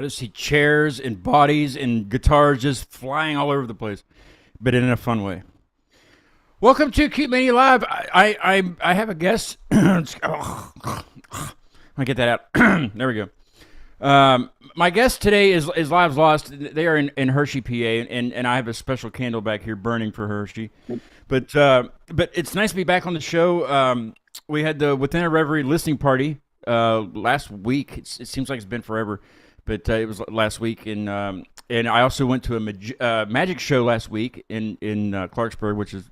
to see chairs and bodies and guitars just flying all over the place, but in a fun way. Welcome to Cute Mania Live. I have a guest. I get that out. There we go. My guest today is Lives Lost. They are in Hershey, PA, and I have a special candle back here burning for Hershey. But it's nice to be back on the show. We had the Within a Reverie listening party last week. It seems like it's been forever, but it was last week. And I also went to a magic show last week in Clarksburg, which is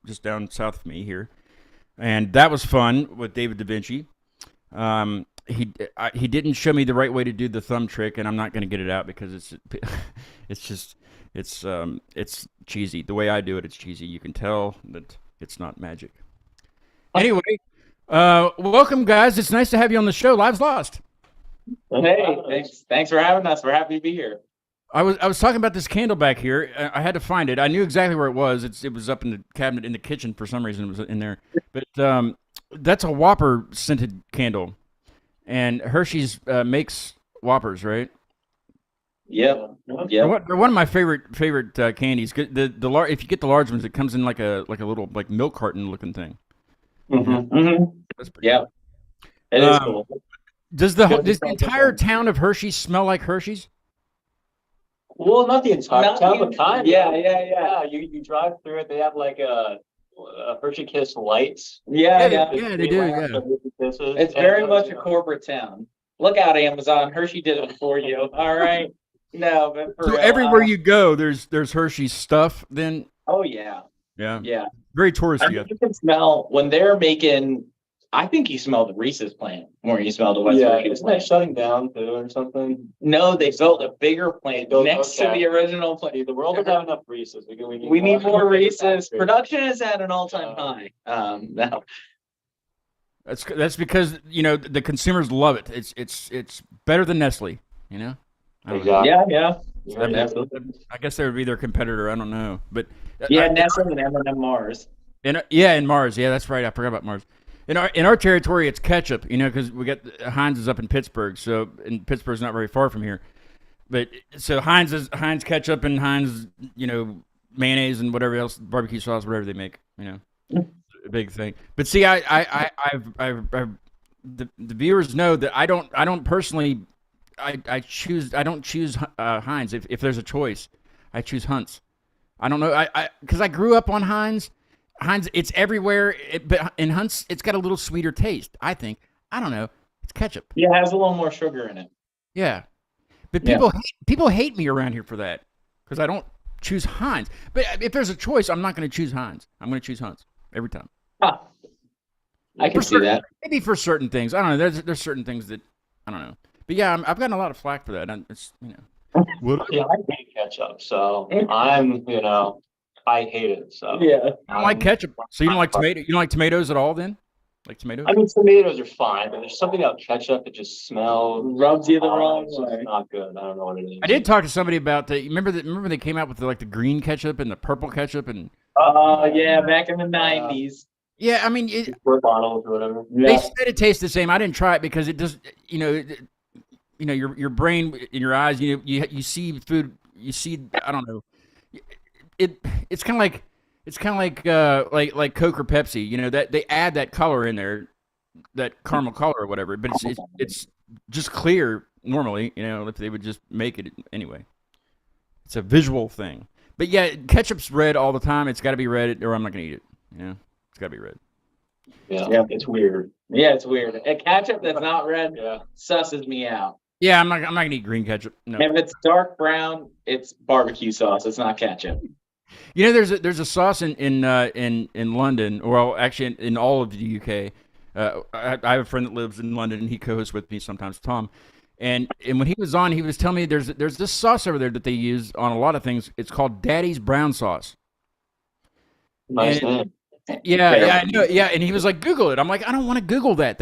just down south of me here, and that was fun with David Da Vinci. He didn't show me the right way to do the thumb trick, and I'm not going to get it out because it's cheesy. The way I do it, it's cheesy. You can tell that it's not magic. Anyway, welcome guys. It's nice to have you on the show. Lives Lost. Hey, thanks for having us. We're happy to be here. I was talking about this candle back here. I had to find it. I knew exactly where it was. It was up in the cabinet in the kitchen for some reason. It was in there. But that's a Whopper scented candle. And Hershey's makes Whoppers, right? Yep. They're one of my favorite candies. If you get the large ones, it comes in like a little like milk carton looking thing. Mm-hmm. Mm-hmm. That's pretty cool. It is cool. Does the entire town of Hershey smell like Hershey's? Well, not the entire town, but kind of. Yeah. You drive through it. They have like a Hershey Kiss lights. Yeah, they do. Yeah. It's very much a corporate town. Look out, Amazon. Hershey did it for you. All right. No, but for so real, everywhere you go, there's Hershey's stuff. Then. Oh yeah. Yeah. Very touristy. You can smell when they're making. I think you smell the Reese's plant more than you smell the West Hershey's Isn't that plant. shutting down too or something? No, they built a bigger plant next to the original plant. The world doesn't have enough Reese's. We need more Reese's. Production is at an all-time high. No. That's because the consumers love it. It's better than Nestle. Exactly. Yeah. I guess they would be their competitor. I don't know, but Nestle and M&M Mars. In Mars. Yeah, that's right. I forgot about Mars. In our territory, it's ketchup. Because we got Heinz is up in Pittsburgh, and Pittsburgh's not very far from here. But so Heinz ketchup and Heinz, mayonnaise and whatever else, barbecue sauce, whatever they make. A big thing. But see, the viewers know that I don't personally. I don't choose Heinz. If there's a choice, I choose Hunt's. I don't know. Because I grew up on Heinz. Heinz, it's everywhere. But in Hunt's, it's got a little sweeter taste. I think. I don't know. It's ketchup. Yeah, it has a little more sugar in it. Yeah, but people hate me around here for that because I don't choose Heinz. But if there's a choice, I'm not going to choose Heinz. I'm going to choose Hunt's every time. Huh. I can see that. Maybe for certain things. I don't know. There's certain things that I don't know. But yeah, I've gotten a lot of flack for that. Yeah, I hate ketchup, so I hate it. So yeah, I don't like ketchup. So you don't like tomato? You don't like tomatoes at all? Then, like tomatoes? I mean, tomatoes are fine, but there's something about ketchup that just smells rubs you the wrong way. It's not good. I don't know what it is. I did talk to somebody about the. Remember they came out with the green ketchup and the purple ketchup and. Back in the '90s. Yeah, I mean, bottles or whatever. They said it tastes the same. I didn't try it because it does. Your brain in your eyes. You see food. You see. I don't know. It's kind of like Coke or Pepsi. That they add that color in there, that caramel color or whatever. But it's just clear normally. If they would just make it anyway. It's a visual thing. But yeah, ketchup's red all the time. It's got to be red, or I'm not gonna eat it. It's got to be red. Yeah, it's weird. Yeah, it's weird. A ketchup that's not red susses me out. Yeah, I'm not gonna eat green ketchup. No. If it's dark brown, it's barbecue sauce. It's not ketchup. There's a sauce in London, or actually in all of the UK. I have a friend that lives in London, and he co-hosts with me sometimes, Tom. And when he was on, he was telling me there's this sauce over there that they use on a lot of things. It's called Daddy's brown sauce. Nice name. Yeah, I know. Yeah, and he was like, Google it. I'm like, I don't want to Google that.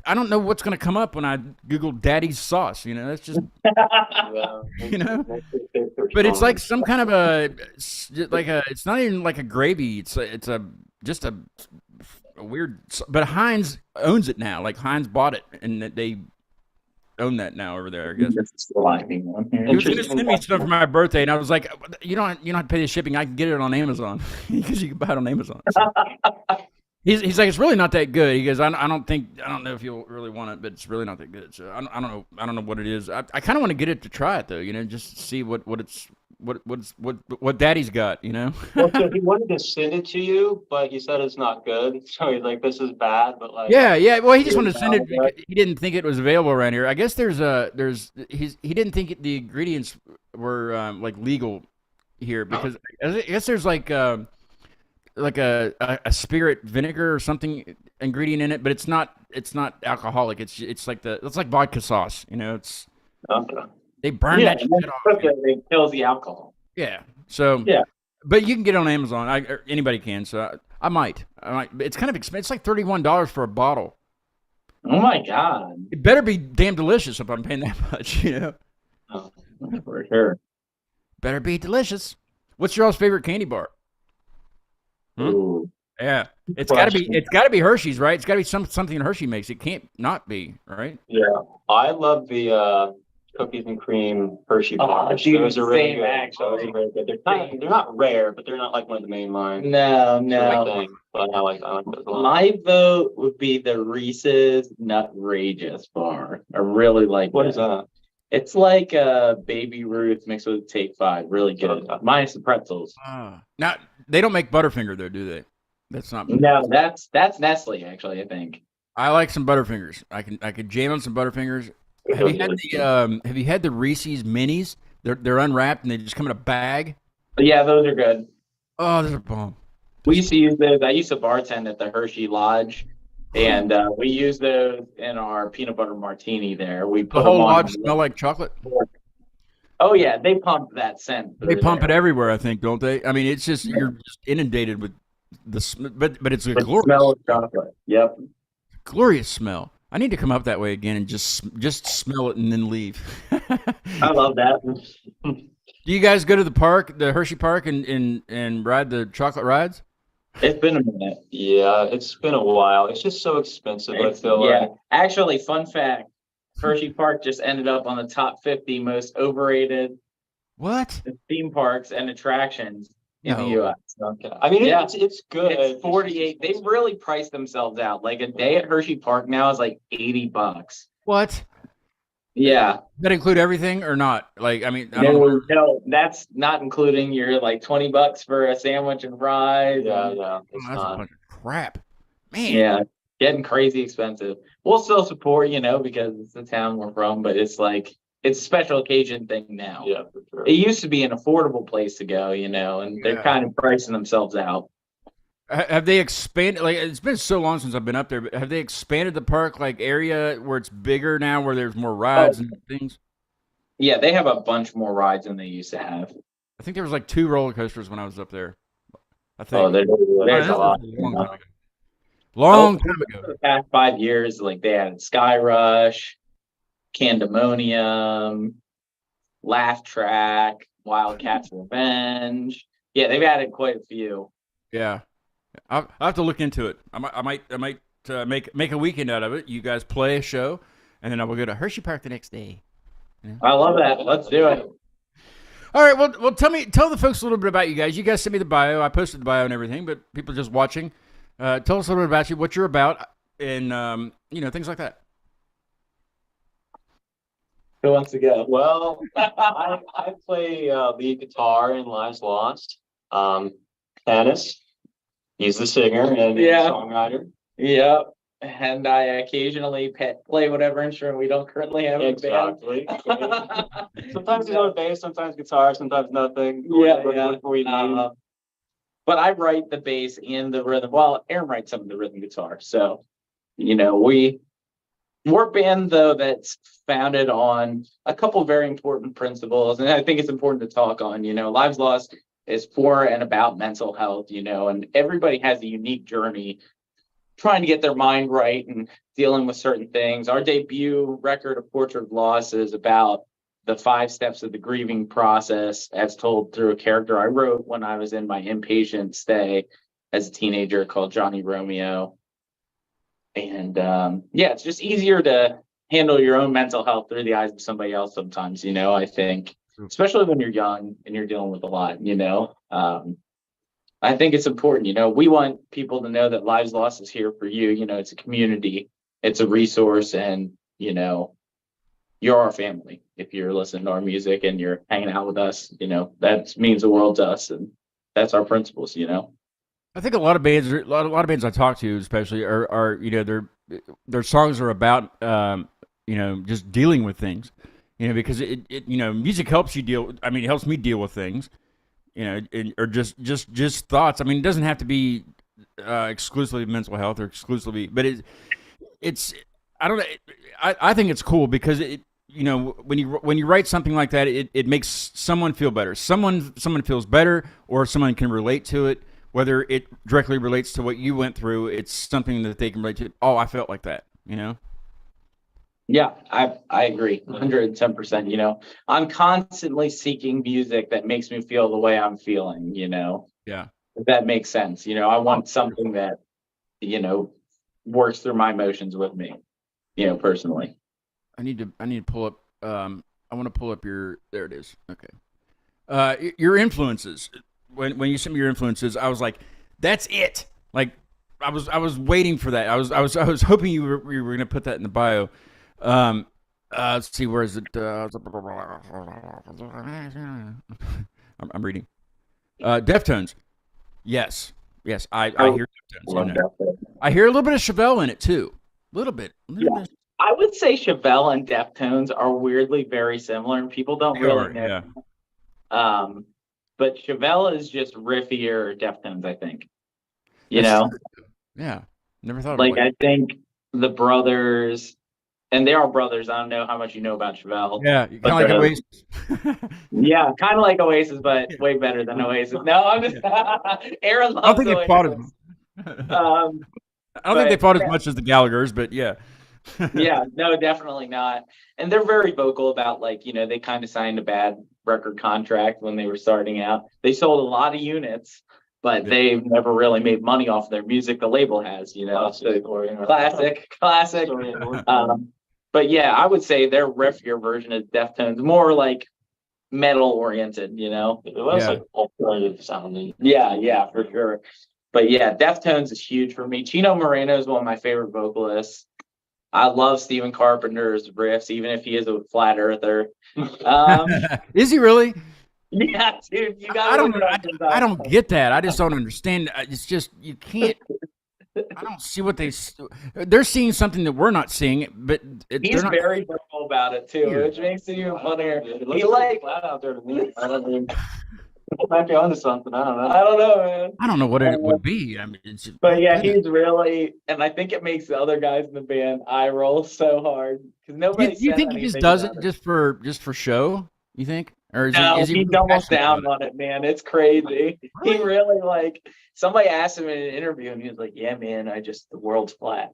I don't know what's going to come up when I Google Daddy's sauce. That's just, But it's like some kind of it's not even like a gravy. It's just a weird. But Heinz owns it now. Like Heinz bought it, and they own that now over there, I guess. That's the lacking one here. He was going to send me stuff for my birthday, and I was like, you don't have to pay the shipping. I can get it on Amazon because you can buy it on Amazon. So. He's like, it's really not that good. He goes, I don't know if you'll really want it, but it's really not that good. So I don't know what it is. I kind of want to get it to try it though, just see what Daddy's got, Well, so he wanted to send it to you, but he said it's not good. So he's like, this is bad, but like. Yeah. Well, he just wanted to send it. He didn't think it was available around here. I guess he didn't think the ingredients were like legal here because I guess there's like a spirit vinegar or something ingredient in it, but it's not alcoholic. It's like vodka sauce. It's Okay. they burn that shit off. It kills the alcohol. Yeah. So yeah, but you can get it on Amazon. Or anybody can. So I might. It's kind of expensive. It's like $31 for a bottle. Oh my God! It better be damn delicious if I'm paying that much. Oh, for sure. Better be delicious. What's your all's favorite candy bar? Ooh. Yeah, it's got to be Hershey's, right? It's got to be something Hershey makes. It can't not be, right? Yeah, I love the cookies and cream Hershey bars. Dude, Those are really same, good. actually. Those are really good. They're not rare, but they're not like one of the main line. No. Thing, but I like those a lot. My vote would be the Reese's Nutrageous bar. I really like What that. is that? It's like a Baby Ruth mixed with Take 5. Really good. Minus the pretzels. Now they don't make Butterfinger though, do they? That's not. No, that's Nestle actually. I think. I like some Butterfingers. I could jam on some Butterfingers. Have you had the Reese's Minis? They're unwrapped and they just come in a bag. Yeah, those are good. Oh, those are bomb. We used to use those. I used to bartend at the Hershey Lodge, and we use those in our peanut butter martini. There, we put The whole them on lodge smell like chocolate. Oh yeah, they pump that scent. They pump it everywhere, I think, don't they? I mean, it's just you're just inundated with but it's a glorious smell of chocolate. Yep. Glorious smell. I need to come up that way again and just smell it and then leave. I love that. Do you guys go to the park, the Hershey Park, and ride the chocolate rides? It's been a minute. Yeah, it's been a while. It's just so expensive. I feel like. Actually, fun fact: Hershey Park just ended up on the top 50 most overrated theme parks and attractions in the U.S. Okay. I mean, it's good. It's 48. They really priced themselves out. Like a day at Hershey Park now is like $80. What? Yeah. That include everything or not? Like, I mean, no, that's not including your like $20 for a sandwich and fries. Yeah. That's a bunch of crap, man. Yeah, getting crazy expensive. We'll still support, because it's the town we're from, but it's like it's a special occasion thing now. Yeah, for sure. It used to be an affordable place to go, and they're kind of pricing themselves out. Have they expanded? Like, it's been so long since I've been up there, but have they expanded the park like area where it's bigger now, where there's more rides and things? Yeah, they have a bunch more rides than they used to have. I think there was like 2 roller coasters when I was up there. I think. Oh, there's a lot. Long time ago. The past 5 years, like they added Sky Rush, Candemonium, Laugh Track, Wildcats Revenge. Yeah, they've added quite a few. Yeah. I'll have to look into it. I might make a weekend out of it. You guys play a show, and then I will go to Hershey Park the next day. I love that. Let's do it. All right. Well, tell the folks a little bit about you guys. You guys sent me the bio. I posted the bio and everything, but people just watching. Tell us a little bit about you, what you're about, and things like that. Who wants to go? Well, I play lead guitar in Lives Lost. Dennis. He's the singer and the songwriter. Yep. And I occasionally play whatever instrument we don't currently have in the band. Sometimes he's on bass, sometimes guitar, sometimes nothing. But I write the bass and the rhythm. Well, Aaron writes some of the rhythm guitar. So, we're a band, though, that's founded on a couple very important principles. And I think it's important to talk on, Lives Lost is for and about mental health, and everybody has a unique journey trying to get their mind right and dealing with certain things. Our debut record, A Portrait of Loss, is about the 5 steps of the grieving process as told through a character I wrote when I was in my inpatient stay as a teenager called Johnny Romeo. And it's just easier to handle your own mental health through the eyes of somebody else sometimes, I think, especially when you're young and you're dealing with a lot, I think it's important, we want people to know that Lives Lost is here for you. It's a community, it's a resource, and, you're our family. If you're listening to our music and you're hanging out with us, that means the world to us, and that's our principles. I think a lot of bands, a lot of bands I talk to, especially, are their songs are about just dealing with things, because it music helps you deal. I mean, it helps me deal with things, or just thoughts. I mean, it doesn't have to be exclusively mental health or exclusively, but it's I don't know. I think it's cool because when you write something like that, it makes someone feel better. Someone feels better, or someone can relate to it. Whether it directly relates to what you went through, it's something that they can relate to. Oh, I felt like that, Yeah, I agree 110%. I'm constantly seeking music that makes me feel the way I'm feeling, Yeah. If that makes sense. I want something that, works through my emotions with me, personally. I need to pull up. I want to pull up your. There it is. Okay. Your influences. When you sent me your influences, I was like, that's it. Like, I was waiting for that. I was hoping you were going to put that in the bio. Let's see, where is it? I'm reading. Deftones. Yes. I hear Deftones. I hear a little bit of Chevelle in it too. A little bit. I would say Chevelle and Deftones are weirdly very similar, and people don't really know. Yeah. But Chevelle is just riffier Deftones, I think. Yeah. Never thought of it. I think the brothers, and they are brothers. I don't know how much you know about Chevelle. Yeah, kind of like Oasis. Yeah, kind of like Oasis, but way better than Oasis. No, I'm just Aaron loves I don't think they fought Oasis. I don't think they fought as much as the Gallaghers, but yeah. Yeah, no, definitely not. And they're very vocal about they kind of signed a bad record contract when they were starting out. They sold a lot of units, but they've never really made money off their music. The label has, classic. But yeah, I would say their riffier version of Deftones, more like metal oriented, It was like alternative sounding. Yeah, for sure. But yeah, Deftones is huge for me. Chino Moreno is one of my favorite vocalists. I love Stephen Carpenter's riffs, even if he is a flat earther. Is he really? Yeah, dude, you got. I don't get that. I just don't understand. It's just you can't. I don't see what they're seeing something that we're not seeing. But he's very vocal about it too, which makes it even funnier. He flat out there to me. I don't mean. Might be onto something. I don't know, man. I don't know what it would be. I mean, but yeah, he's really, and I think it makes the other guys in the band eye roll so hard because nobody. You think he just does it just for show? You think, or is he doubles down on it, man? It's crazy. Really? He really somebody asked him in an interview, and he was like, "Yeah, man, the world's flat."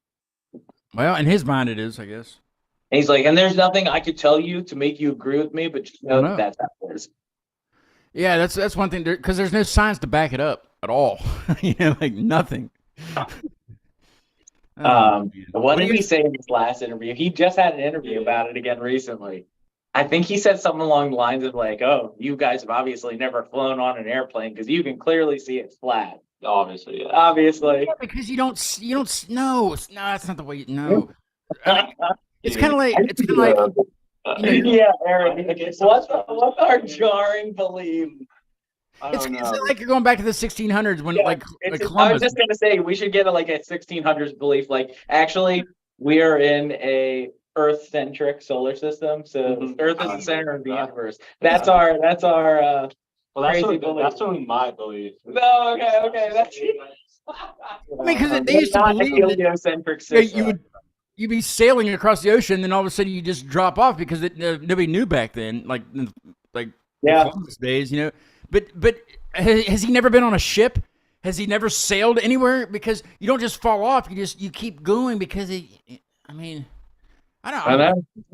Well, in his mind, it is, I guess. And he's like, "And there's nothing I could tell you to make you agree with me, but just know that's how it is." Yeah, that's one thing, because there's no science to back it up at all. Nothing. What did he say in his last interview? He just had an interview about it again recently. I think he said something along the lines of "Oh, you guys have obviously never flown on an airplane because you can clearly see it's flat." Obviously, yeah. Obviously. Yeah, because you don't know. No, that's not the way you know. It's kind of like. Yeah, Aaron. What's our jarring belief? It's like you're going back to the 1600s when Columbus. I was just gonna say we should get a 1600s belief. Actually, we are in a Earth-centric solar system, so Earth is the center of the universe. That's our. Well, that's only my belief. No, okay. That's. I mean, because they used to believe heliocentric system. You'd be sailing across the ocean, and then all of a sudden you just drop off because nobody knew back then, like Columbus days, But has he never been on a ship? Has he never sailed anywhere? Because you don't just fall off; you keep going because I know.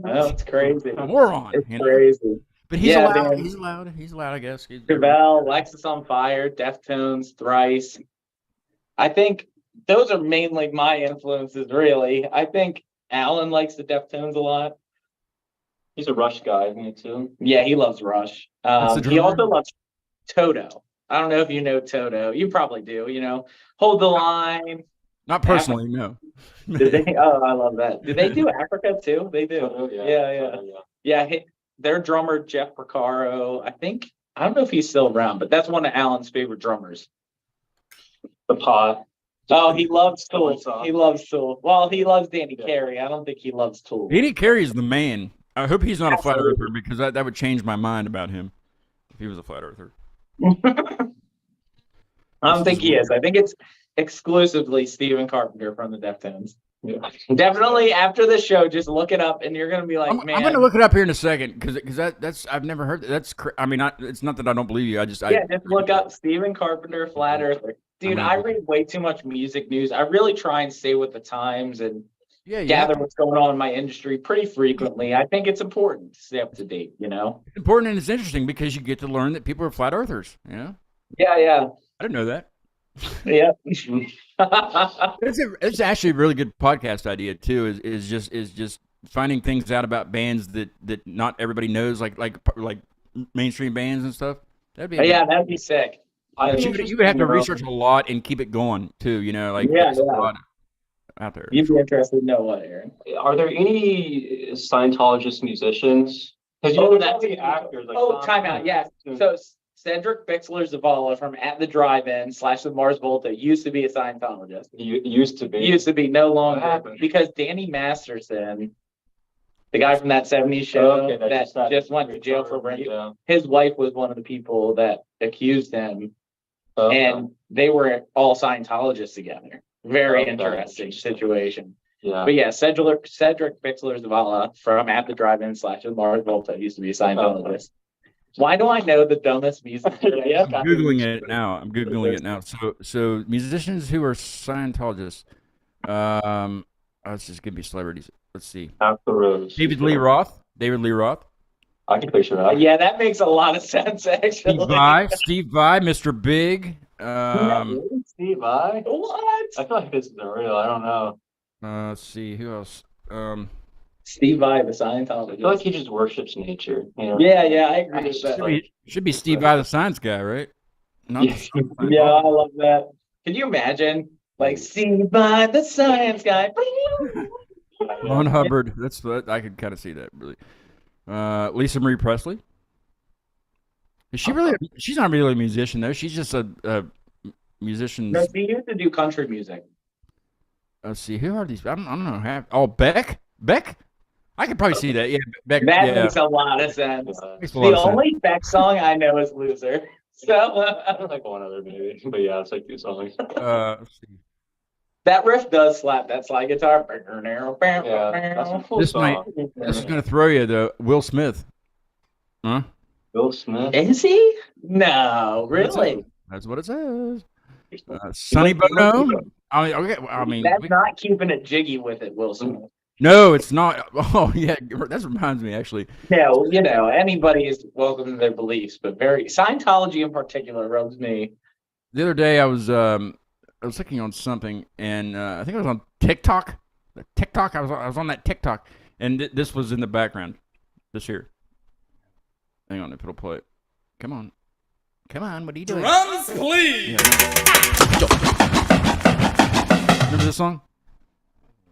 It's crazy. A moron. It's crazy. But he's allowed. He's allowed. He's allowed, I guess. Chevelle, Alexisonfire, Deftones, Thrice. I think those are mainly my influences, really. I think Alan likes the Deftones a lot. He's a Rush guy, me too. Yeah, he loves Rush. That's the He drummer? also loves Toto. I don't know if you know Toto. You probably do. Hold the line. Not personally, no. Did they? Oh, I love that. Did they do Africa too? They do. Oh, Yeah. Their drummer Jeff Porcaro. I don't know if he's still around, but that's one of Alan's favorite drummers. The Pot. Oh, he loves Tool. song. He loves Tool. Well, he loves Danny Carey. I don't think he loves Tool. Danny Carey's the man. I hope he's not a flat Absolutely. earther because that would change my mind about him if he was a flat earther. I don't think he is. I think it's exclusively Stephen Carpenter from the Deftones. Yeah. Definitely after the show, just look it up, and you're gonna be like, I'm man. going to look it up here in a second because that's I've never heard that. It's not that I don't believe you. Just look up Stephen Carpenter Flat Earther. Dude, I read way too much music news. I really try and stay with the times and gather what's going on in my industry pretty frequently. I think it's important to stay up to date. It's important and it's interesting because you get to learn that people are flat earthers. Yeah. I didn't know that. Yeah. It's actually a really good podcast idea too. Is just finding things out about bands that not everybody knows, like mainstream bands and stuff. That'd be that'd be sick. You would have to research a lot and keep it going too. There's a lot out there. You'd be interested to know what, Aaron? Are there any Scientologist musicians? Because that's the actors. time out. Yeah. So Cedric Bixler-Zavala from At the Drive-In / the Mars Volta used to be a Scientologist. Used to be. Used to be, no What longer. happened? Because Danny Masterson, the guy from that 70s show that just went to jail for rape, his wife was one of the people that accused him. And they were all Scientologists together. Very interesting situation. Yeah. But yeah, Cedric Bixler-Zavala from At the Drive-In / the Mars Volta used to be a Scientologist. Why do I know the dumbest music? I'm Googling it now. So musicians who are Scientologists. Let's just give me celebrities. Let's see. David Lee Roth. I can picture that. Yeah, that makes a lot of sense, actually. Steve Vai, Mr. Big. Steve Vai? What? I feel like this isn't real. I don't know. Let's see. Who else? Steve Vai, the I Scientologist. feel like he just worships nature. Yeah, I agree with that. Should be Steve Vai, the science guy, right? Yeah, I love that. Can you imagine? Like, Steve Vai, the science guy. Ron Hubbard. That's what I could kind of see that, really. Lisa Marie Presley. Is she really? She's not really a musician though. She's just a musician. No, she used to do country music. Let's see. Who are these? I don't know. Beck. I could probably see that. Yeah, Beck. That makes a lot of sense. The only Beck song I know is "Loser." So I don't like one other maybe, but yeah, it's like 2 songs. Let's see. That riff does slap. That slide guitar. Yeah, that's a cool This song. is gonna throw you though. Will Smith. Huh? Will Smith. Is he? No, really. That's what it says. Sonny Bono. I mean, That's not keeping it jiggy with it, Wilson. no, it's not. Oh yeah, that reminds me actually. No, anybody is welcome to their beliefs, but Scientology in particular rubs me. The other day I was looking on something, and I think it was on TikTok. I was on that TikTok, and this was in the background. This here. Hang on, if it'll play it. Come on, what are you doing? Drums, please. Yeah. Remember this song?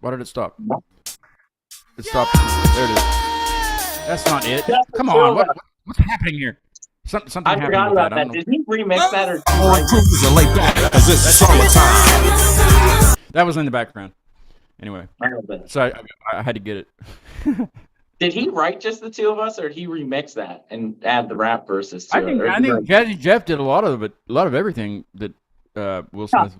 Why did it stop? It stopped. There it is. That's not it. Come on, what's happening here? Something I happened forgot with about that. that. Did he remix that or? That was in the background. Anyway, I don't know. so I had to get it. Did he write just the two of us, or did he remix that and add the rap verses to I it? think Jazzy Jeff did a lot of it, a lot of everything that Will Smith.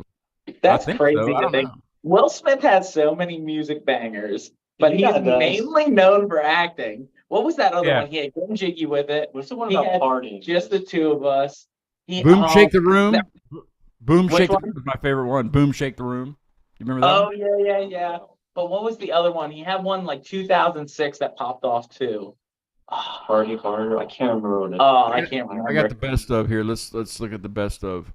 That's I think crazy so. I to don't think. know. Will Smith has so many music bangers, but he's mainly known for acting. What was that other one? He had Getting Jiggy with it. What's the one He about had partying? Just the two of us. Boom, Shake the Room. Boom, Which Shake the one? Room was my favorite one. Boom, Shake the Room. You remember that? Oh, yeah. But what was the other one? He had one like 2006 that popped off too. Party Harder. I can't remember what it is. Oh, I can't remember. I got the best of here. Let's look at the best of.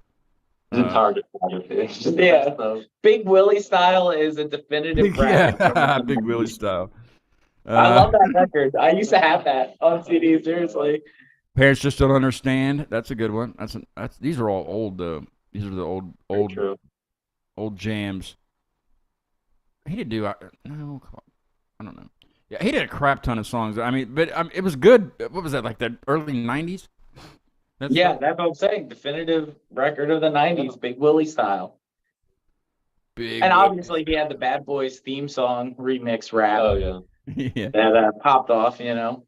His entire discography. Yeah. Big Willie Style is a definitive rap. Yeah, Big Willie style. I love that record. I used to have that on CD. Seriously. Parents Just Don't Understand. That's a good one. These are all old though. These are the old jams. He did do no, I don't know. Yeah, he did a crap ton of songs. I mean, but it was good. What was that, like the early '90s? That's what I'm saying. Definitive record of the '90s, Big Willie Style. And obviously, he had the Bad Boys theme song remix rap. Oh yeah. Yeah. That popped off. You know.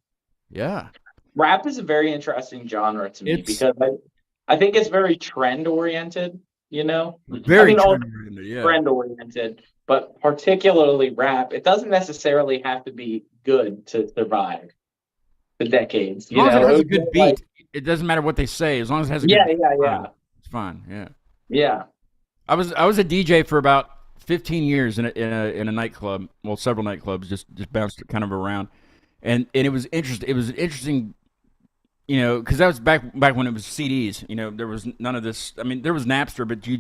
Yeah. Rap is a very interesting genre to me because I think it's very trend oriented. You know. Very trend oriented. Yeah. Trend oriented. But particularly rap, it doesn't necessarily have to be good to survive the decades. As long as it has a good beat, it doesn't matter what they say. As long as it has a good beat, it's fine. Yeah. Yeah. I was a DJ for about 15 years in a nightclub. Well, several nightclubs, just bounced kind of around, and it was interesting. It was an interesting. You know, because that was back when it was CDs. You know, there was none of this. I mean, there was Napster, but you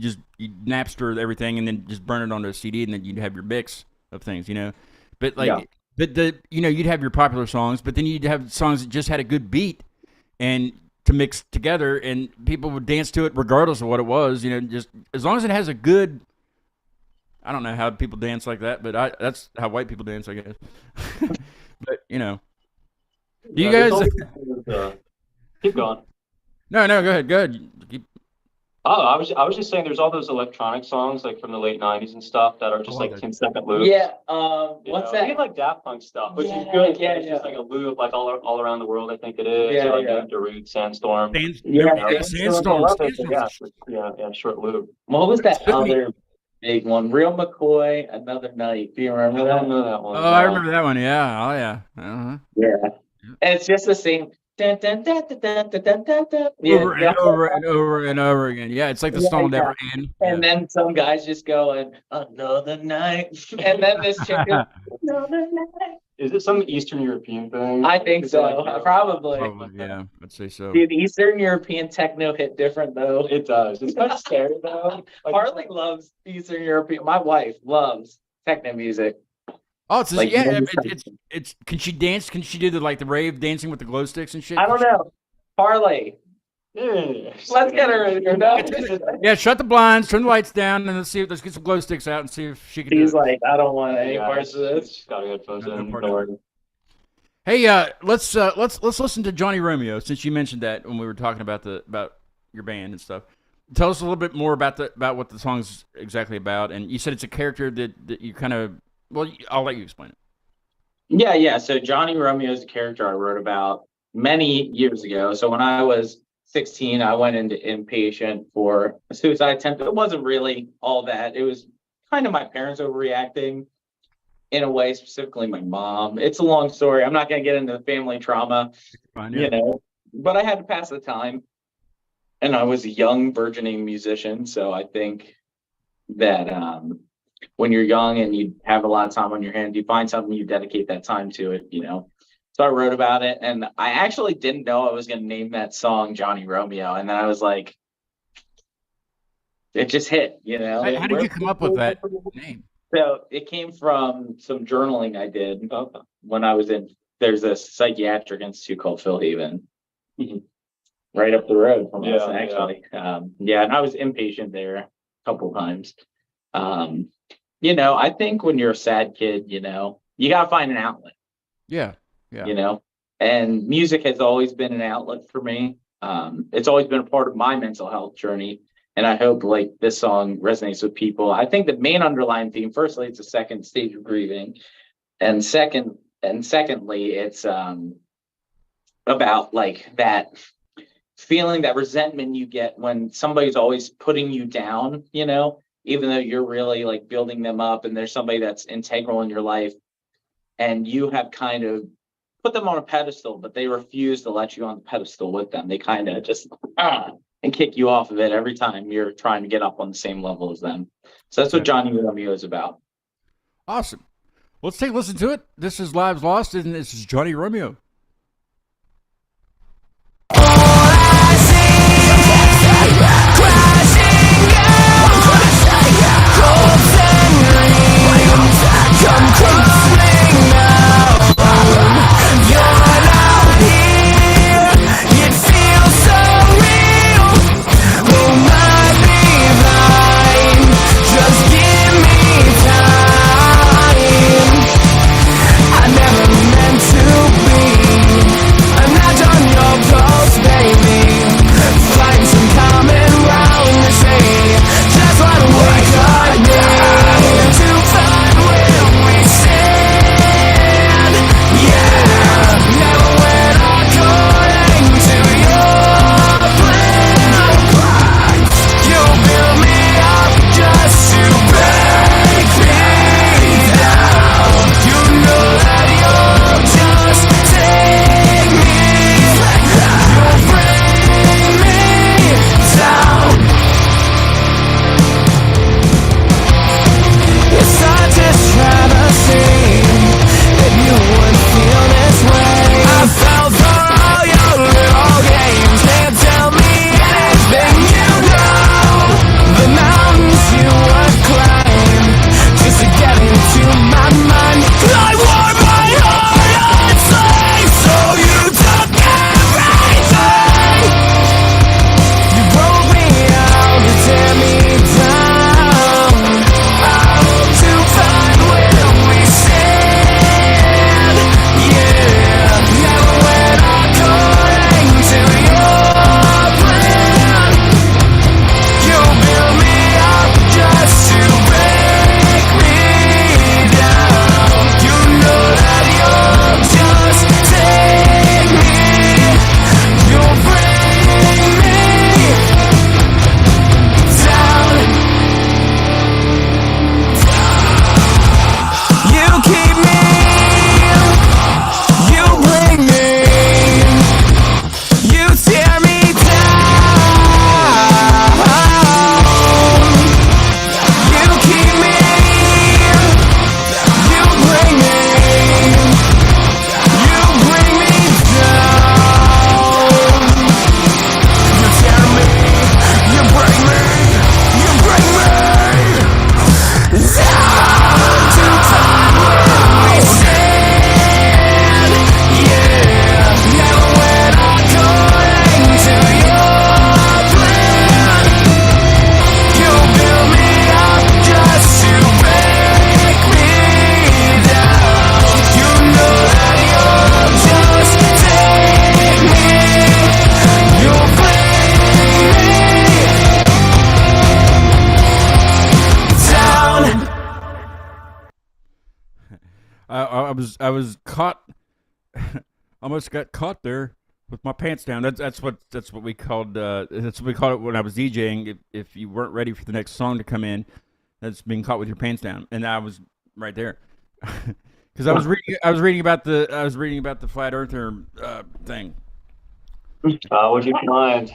Napster everything and then just burn it onto a CD, and then you'd have your mix of things. You know, but you'd have your popular songs, but then you'd have songs that just had a good beat and to mix together, and people would dance to it regardless of what it was. You know, just as long as it has a good. I don't know how people dance like that, but that's how white people dance, I guess. But you know, do you guys? Keep going. No, go ahead. Go ahead. I was just saying there's all those electronic songs like from the late '90s and stuff that are just like 10-second loops. Yeah. What's that? You get like Daft Punk stuff, which is good. Yeah, it's just like a loop like all around the world, I think it is. Yeah, or like Darude, Sandstorm. Sandstorm. Yeah, short loop. What was that other big one? Real McCoy, Another Night. Do you remember that? I don't know that one. Oh, I remember that one. Yeah. Oh, yeah. Uh-huh. Yeah. And it's just the same. Dun, dun, dun, dun, dun, dun, dun, dun. Over and over and over again. Yeah, it's like the song never ends. And then some guys just go another night. And then this chick goes, another night. Is it some Eastern European thing? I think so. Probably. Yeah, I'd say so. Dude, Eastern European techno hit different though. It does. It's kind of scary though. Harley loves Eastern European. My wife loves techno music. Oh, it's like, it's can she dance? Can she do the rave dancing with the glow sticks and shit? I don't know. Harley. Yeah. Let's get her in here. No. Yeah, shut the blinds, turn the lights down, and let's get some glow sticks out and see if she can. He's like, I don't want any parts of this. She's got headphones in. Hey, let's listen to Johnny Romeo, since you mentioned that when we were talking about your band and stuff. Tell us a little bit more about what the song's exactly about. And you said it's a character that you kind of. Well, I'll let you explain it. Yeah. So Johnny Romeo is a character I wrote about many years ago. So when I was 16, I went into inpatient for a suicide attempt. It wasn't really all that. It was kind of my parents overreacting in a way, specifically my mom. It's a long story. I'm not going to get into the family trauma, Fine, yeah. But I had to pass the time. And I was a young burgeoning musician. So I think that when you're young and you have a lot of time on your hands, you find something, you dedicate that time to it, So I wrote about it, and I actually didn't know I was going to name that song Johnny Romeo. And then I was like, it just hit, How did you come up with that name? So it came from some journaling I did when I was there's a psychiatric institute called Phil Haven, right up the road from us, actually. Yeah. And I was inpatient there a couple times. I think when you're a sad kid, you got to find an outlet. Yeah. And music has always been an outlet for me. It's always been a part of my mental health journey. And I hope this song resonates with people. I think the main underlying theme, firstly, it's a second stage of grieving. And secondly, it's about that feeling, that resentment you get when somebody's always putting you down, even though you're really building them up and there's somebody that's integral in your life and you have kind of put them on a pedestal, but they refuse to let you on the pedestal with them. They kind of just and kick you off of it every time you're trying to get up on the same level as them. So that's what Johnny Romeo is about. Awesome. Let's take a listen to it. This is Lives Lost, and this is Johnny Romeo. All I see, crashing was caught, almost got caught there with my pants down. That's what we called that's what we called it when I was DJing. If you weren't ready for the next song to come in, that's being caught with your pants down, and I was right there. Because I was reading about the flat earther thing. What'd you find?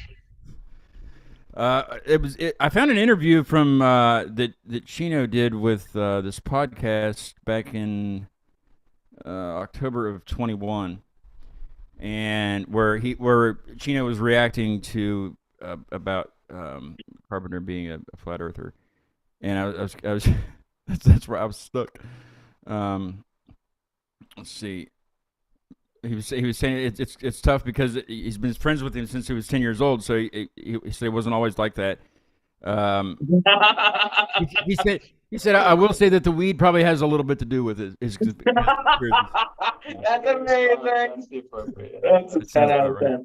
I found an interview from that Chino did with this podcast back in October of 21, and where Chino was reacting to about Carpenter being a flat earther, and I was that's where I was stuck. Let's see. He was saying it's tough because he's been friends with him since he was 10 years old, so he said it wasn't always like that. He said I will say that the weed probably has a little bit to do with it. That's amazing. That's the appropriate. That's a 10 out of 10. Right.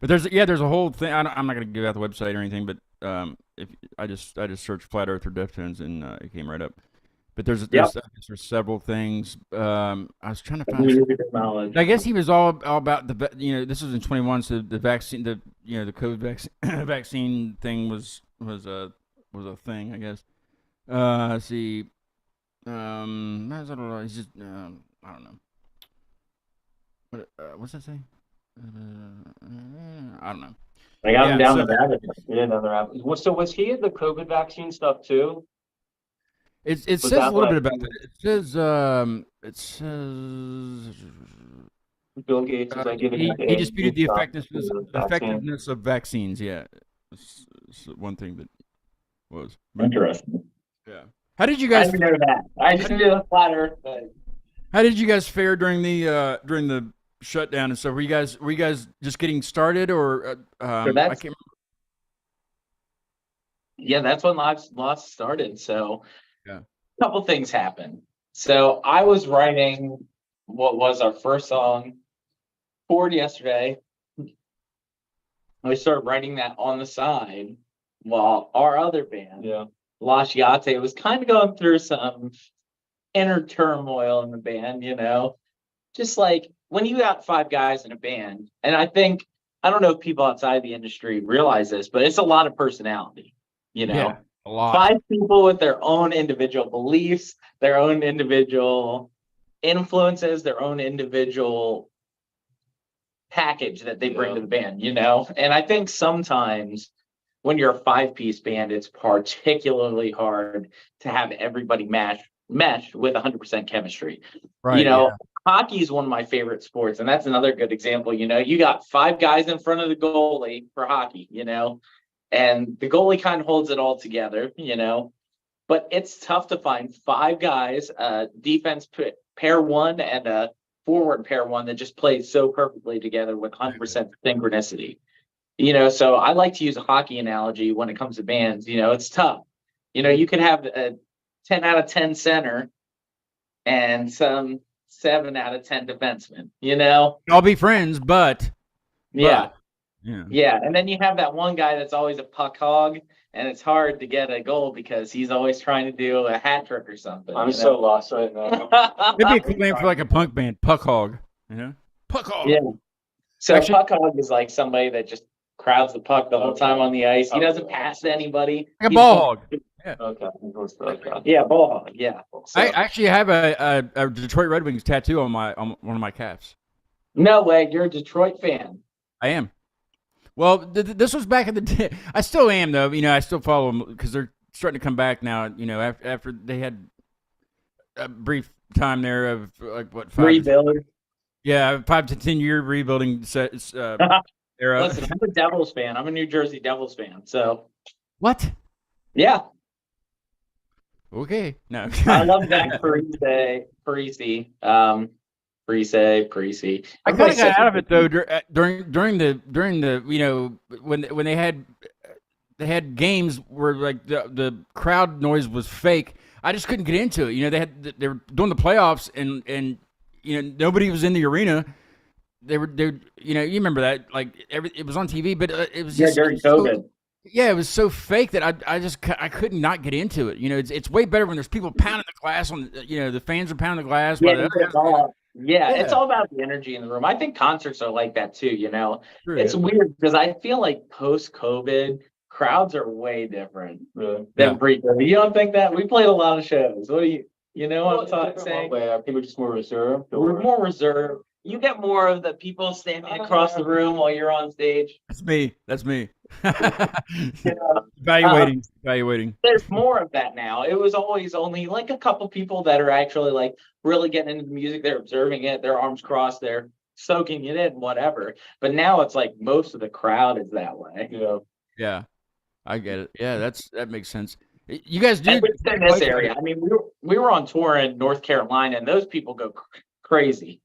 But there's a whole thing. I'm not going to give out the website or anything, but if I just searched Flat Earth or Deftones and it came right up. But there's several things. I was trying to find. I guess he was all about this was in 21, so the vaccine, the COVID vaccine thing was a thing, I guess. Let's see. He's just I don't know. What's that say? I don't know. I got him down the rabbit. So was he in the COVID vaccine stuff too? It says a little bit about that. It says Bill Gates is like giving he disputed the effectiveness of vaccines. Yeah, it's one thing that was interesting. Yeah. How did you guys? I didn't know that. I just knew the flat Earth thing. How did you guys fare during the shutdown and stuff? Were you guys just getting started, or I can't remember. Yeah, that's when Lost started. So. Yeah. A couple things happened. So I was writing what was our first song, Poured yesterday. I started writing that on the side while our other band, Las Yate, was kind of going through some inner turmoil in the band, just like when you got 5 guys in a band, and I don't know if people outside the industry realize this, but it's a lot of personality, Yeah. A lot. 5 people with their own individual beliefs, their own individual influences, their own individual package that they bring to the band, And I think sometimes when you're a 5-piece band, it's particularly hard to have everybody mesh with 100% chemistry. Right. Hockey is one of my favorite sports, and that's another good example. You got 5 guys in front of the goalie for hockey, and the goalie kind of holds it all together, but it's tough to find 5 guys, defense pair 1 and a forward pair 1 that just plays so perfectly together with 100% synchronicity. So I like to use a hockey analogy when it comes to bands. It's tough. You can have a 10 out of 10 center and some 7 out of 10 defensemen, I'll be friends, but yeah. Yeah. And then you have that one guy that's always a puck hog, and it's hard to get a goal because he's always trying to do a hat trick or something. I'm so lost right now. It'd be a cool name for like a punk band, Puck Hog. Puck Hog. Yeah. So Actually, puck hog is like somebody that just crowds the puck the whole time on the ice. He doesn't pass to anybody. Like a ball hog. Yeah. Okay. Yeah, ball hog. Yeah. So, I actually have a Detroit Red Wings tattoo on one of my calves. no way, you're a Detroit fan. I am. Well, this was back in the day. I still am, though. I still follow them because they're starting to come back now. After they had a brief time there of like what 5 rebuild. 5 to 10 year rebuilding era. Listen, I'm a Devils fan. I'm a New Jersey Devils fan. So What? yeah, Okay. No. I love that Parisi. Parisi. I kind of got out of it though during the when they had games where like the crowd noise was fake. I just couldn't get into it. They were doing the playoffs and nobody was in the arena. They you remember that it was on TV, but it was just during COVID. Yeah, it was so fake that I could not get into it. It's way better when there's people pounding the glass on, the fans are pounding the glass. Yeah, By the it's all, yeah, it's Yeah. all about the energy in the room. I think concerts are like that too, you know. True, It's yeah. weird because I feel like post-COVID crowds are way different Really. Yeah. than pre-COVID. You don't think that? We played a lot of shows. What do you know what I'm Different saying? way. Are people just more reserved? We're Or? more reserved. You get more of the people standing across the room while you're on stage. That's me. That's me. You know? Evaluating. There's more of that now. It was always only like a couple people that are actually like really getting into the music. They're observing it, their arms crossed, they're soaking it in, whatever. But now it's like most of the crowd is that way. Yeah. Yeah, I get it. Yeah, that makes sense. You guys do And it's in this area. I mean, we were on tour in North Carolina, and those people go crazy.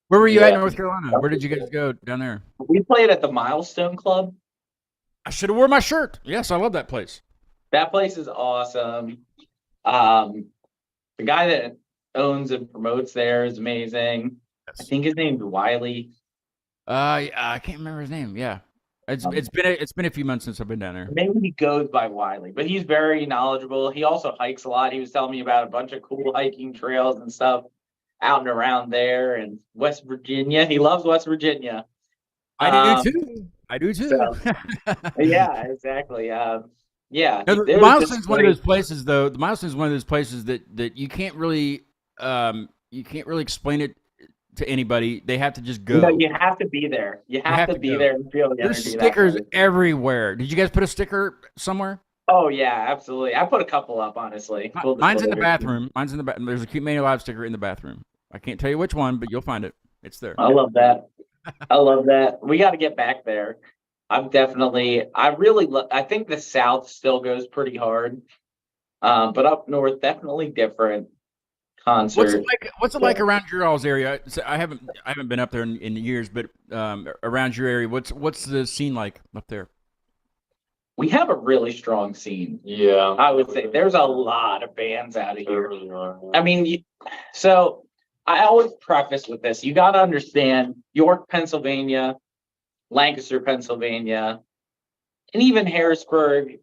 Where were you at in Yeah. North Carolina? Where did you guys go down there? We played at the Milestone Club. I should have wore my shirt. Yes, I love that place. That place is awesome. The guy that owns and promotes there is amazing. I think his name's Wiley. I can't remember his name. Yeah, it's been a few months since I've been down there. Maybe he goes by Wiley, but he's very knowledgeable. He also hikes a lot. He was telling me about a bunch of cool hiking trails and stuff out and around there and West Virginia. He loves West Virginia. I do too. I do too. So, yeah, exactly. Yeah. No, the Milestone's one of those places, though. The Milestone's one of those places that you can't really explain it to anybody. They have to just go. No, you have to be there. You have to be there and feel the There's energy. stickers everywhere. Did you guys put a sticker somewhere? Oh yeah, absolutely. I put a couple up, honestly. Mine's in the bathroom. Mine's in the bathroom. There's a Cute Mania Live sticker in the bathroom. I can't tell you which one, but you'll find it. It's there. I love that. I love that. We got to get back there. I think the South still goes pretty hard. But up north, definitely different concert. What's it like around your all's area? I haven't been up there in years, but around your area, what's the scene like up there? We have a really strong scene. Yeah. I would say there's a lot of bands out of There here. really are. I mean, so I always preface with this. You got to understand York, Pennsylvania, Lancaster, Pennsylvania, and even Harrisburg,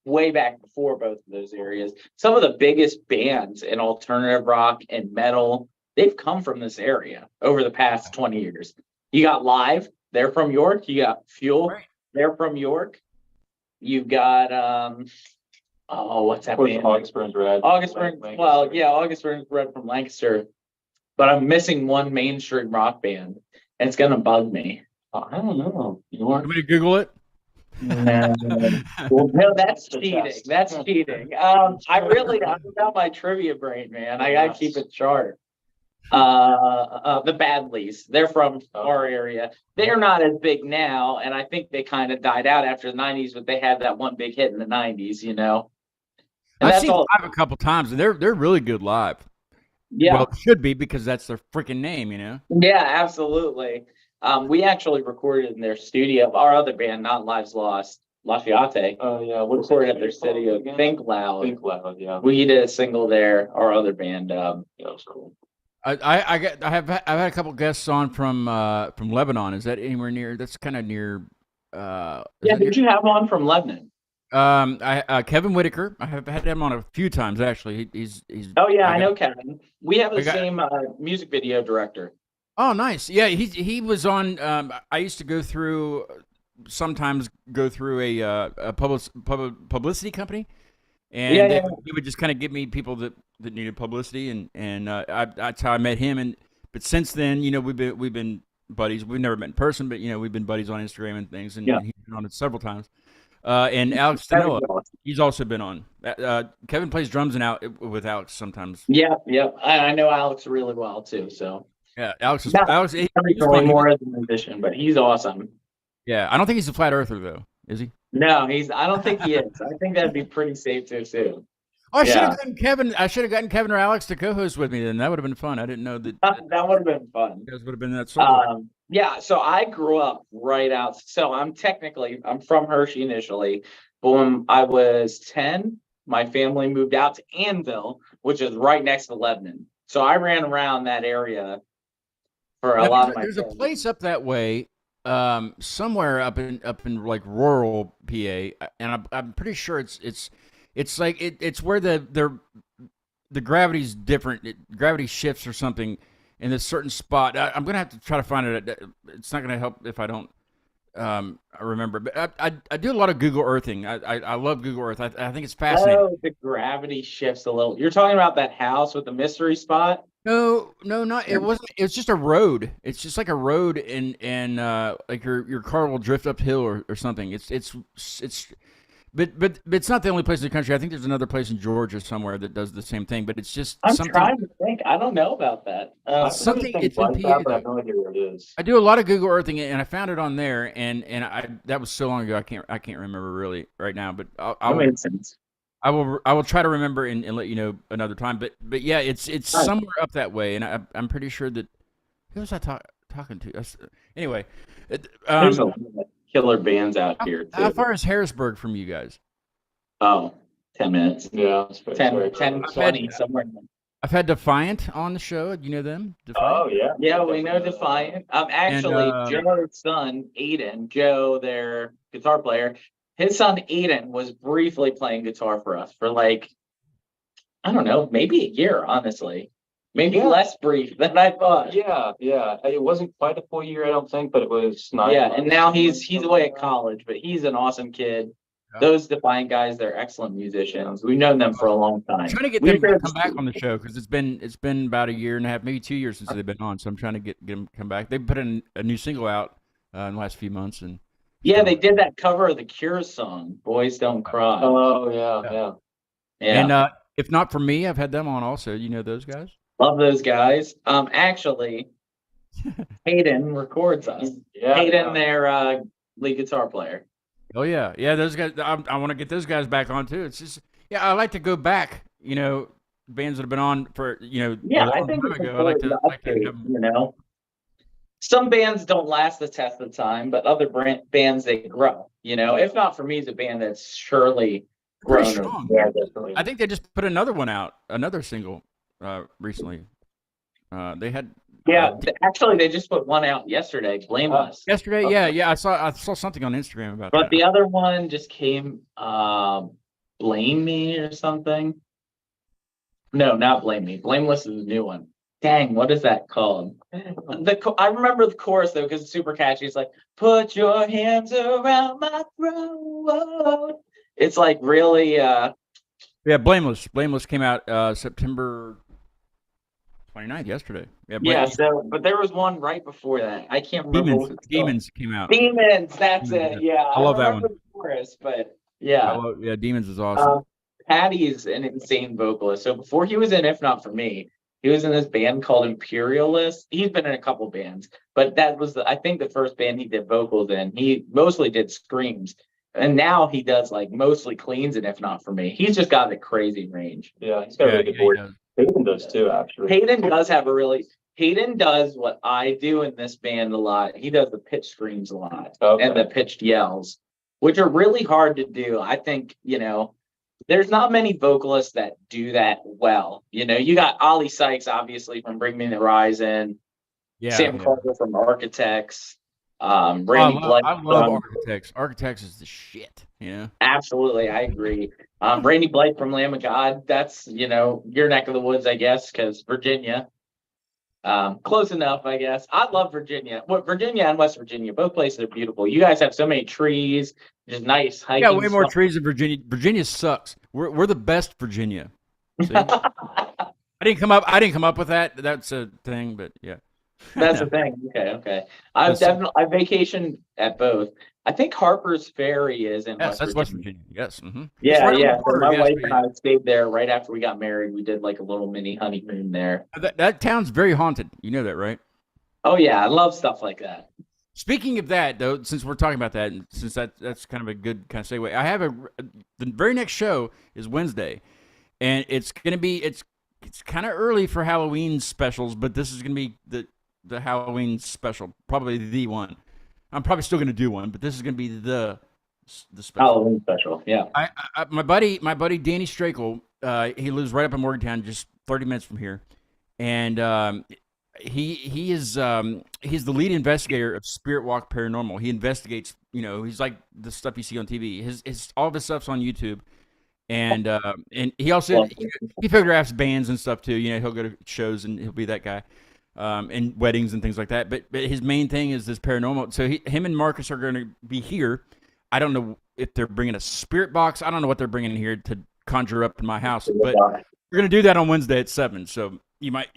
way back before both of those areas. Some of the biggest bands in alternative rock and metal, they've come from this area over the past 20 years. You got Live, they're from York. You got Fuel, Right. they're from York. You've got what's that Of course, band? August Burns Red. August Burns. Well, yeah, August Burns Red from Lancaster. But I'm missing one mainstream rock band, and it's gonna bug me. I don't know. You Want want me to Google it? Well, no, that's cheating. That's cheating. I'm about my trivia brain, man. I gotta keep it sharp. The Badleys, they're from our area. They're not as big now, and I think they kind of died out after the 90s, but they had that one big hit in the 90s, you know. And I've seen live a couple times, and they're really good live. Yeah. Well, it should be because that's their freaking name, you know. Yeah, absolutely. We actually recorded in their studio. Our other band, not Lives Lost, Lafayette. Oh yeah. We recorded at their studio. Think Loud. Think Loud. Yeah. We did a single there. Our other band. That was cool. I've had a couple guests on from Lebanon. Is that anywhere near? That's kind of near. Yeah, did you have one from Lebanon? Kevin Whitaker. I have had him on a few times actually. He's. Oh yeah, I know Kevin. We have the same music video director. Oh, nice. Yeah, he was on. I used to sometimes go through a publicity company, and he would just kind of give me people that needed publicity, and that's how I met him. But since then, you know, we've been buddies. We've never met in person, but you know, we've been buddies on Instagram and things, and he's been on it several times. And Alex Danilla, he's also been on. Kevin plays drums with Alex sometimes. Yeah. I know Alex really well too. So yeah, Alex. He's more as a musician, but he's awesome. Yeah, I don't think he's a flat earther though, is he? No, I don't think he is. I think that'd be pretty safe to assume. Oh, I should have gotten Kevin. I should have gotten Kevin or Alex to co-host with me. Then that would have been fun. I didn't know that. That would have been fun. You guys would have been that sort. Yeah. So I grew up right out. So I'm from Hershey initially, but when I was 10, my family moved out to Annville, which is right next to Lebanon. So I ran around that area for a lot of my. There's a place up that way, somewhere up in like rural PA, and I'm pretty sure it's like it's where the gravity's different. Gravity shifts or something in this certain spot. I'm gonna have to try to find it. It's not gonna help if I don't I remember. But I do a lot of Google Earthing. I love Google Earth. I think it's fascinating. Oh, the gravity shifts a little. You're talking about that house with the mystery spot? No, not it wasn't. It's just a road. It's just like a road, and like your car will drift uphill or something. But it's not the only place in the country. I think there's another place in Georgia somewhere that does the same thing. But it's just I'm something. trying to think. I don't know about that. Something. It's in like PA. that, but I have Though. no idea where it is. I do a lot of Google Earthing, and I found it on there, and I that was so long ago. I can't remember really right now. But That made sense. I will try to remember and let you know another time. But yeah, it's somewhere up that way, and I'm pretty sure that who was I talking to? Anyway, There's a lot of killer bands out here too. how far is Harrisburg from you guys? Oh, 10 minutes. Yeah, it's 10, 20, somewhere. I've had Defiant on the show. Do you know them? Defiant? Oh yeah. Yeah, we know Defiant. Actually, Joe's son, Aiden, Joe, their guitar player, his son Aiden was briefly playing guitar for us for like, I don't know, maybe a year, honestly. Maybe less brief than I thought. Yeah. It wasn't quite a full year, I don't think, but it was 9 Yeah, months. and now he's away at college, but he's an awesome kid. Yeah. Those Defiant guys, they're excellent musicians. We've known them for a long time. I'm trying to get them to come back on the show because it's been about a year and a half, maybe 2 years since they've been on. So I'm trying to get them to come back. They put in a new single out in the last few months, and Yeah, they did that cover of the Cure song, "Boys Don't Cry." Oh yeah. Yeah, And if not for me, I've had them on also. You know those guys? love those guys. Actually, Hayden records us. Yeah. Hayden, their lead guitar player. Oh yeah. Those guys. I want to get those guys back on too. It's just I like to go back. Bands that have been on for a Yeah, I long think time it's ago. I like to important to have update, you know. Some bands don't last the test of time, but other bands, they grow. If not for me, it's a band that's surely pretty grown. strong. Yeah, definitely. I think they just put another one out, another single, recently. They had Actually, they just put one out yesterday, Blameless. yesterday. Yeah. I saw something on Instagram about But that. the other one just came, Blame Me or something. No, not Blame Me. Blameless is a new one. Dang, what is that called? I remember the chorus though because it's super catchy. It's like, "Put your hands around my throat." It's like really. Yeah, Blameless. Blameless came out September 29th, yesterday. Yeah. Yeah. So, but there was one right before that. I can't remember. what it's called. Demons came out. Demons. That's it. Yeah. I love that remember one. The chorus, but yeah. Demons is awesome. Patty is an insane vocalist. So before he was in If Not For Me, he was in this band called Imperialist. He's been in a couple bands, but that was I think the first band he did vocals in. He mostly did screams, and now he does like mostly cleans and If Not For Me. He's just got a crazy range. Yeah, he's got a really good voice. Hayden does too, actually. Hayden does what I do in this band a lot. He does the pitch screams a lot and the pitched yells, which are really hard to do. I think, there's not many vocalists that do that well. You got Ollie Sykes, obviously, from Bring Me the Horizon. Sam Carter from Architects. Randy Blake. I love Architects. Architects is the shit. Absolutely, I agree. Randy Blake from Lamb of God. That's your neck of the woods, I guess, because Virginia. Close enough, I guess. I love Virginia. Virginia and West Virginia, both places are beautiful. You guys have so many trees, just nice hiking. Yeah, way more trees than Virginia. Virginia sucks. We're the best Virginia. See? I didn't come up with that. That's a thing, but yeah. That's the thing. Okay. I vacationed at both. I think Harper's Ferry is in West Virginia. West Virginia. Yes. Mm-hmm. Yeah. So my wife and I stayed there right after we got married. We did like a little mini honeymoon there. That town's very haunted. You know that, right? Oh yeah, I love stuff like that. Speaking of that, though, since we're talking about that, and since that's kind of a good kind of segue, I have the very next show is Wednesday, and it's gonna be it's kind of early for Halloween specials, but this is gonna be the Halloween special, probably the one. I'm probably still going to do one, but this is going to be the special. Halloween special, yeah. My buddy Danny Strakel, he lives right up in Morgantown, just 30 minutes from here, and he's the lead investigator of Spirit Walk Paranormal. He investigates, he's like the stuff you see on TV. All of his stuff's on YouTube, and he also he photographs bands and stuff too. You know, he'll go to shows and he'll be that guy, and weddings and things like that. But his main thing is this paranormal. So him and Marcus are going to be here. I don't know if they're bringing a spirit box. I don't know what they're bringing in here to conjure up in my house, but we're going to do that on Wednesday at 7. So you might.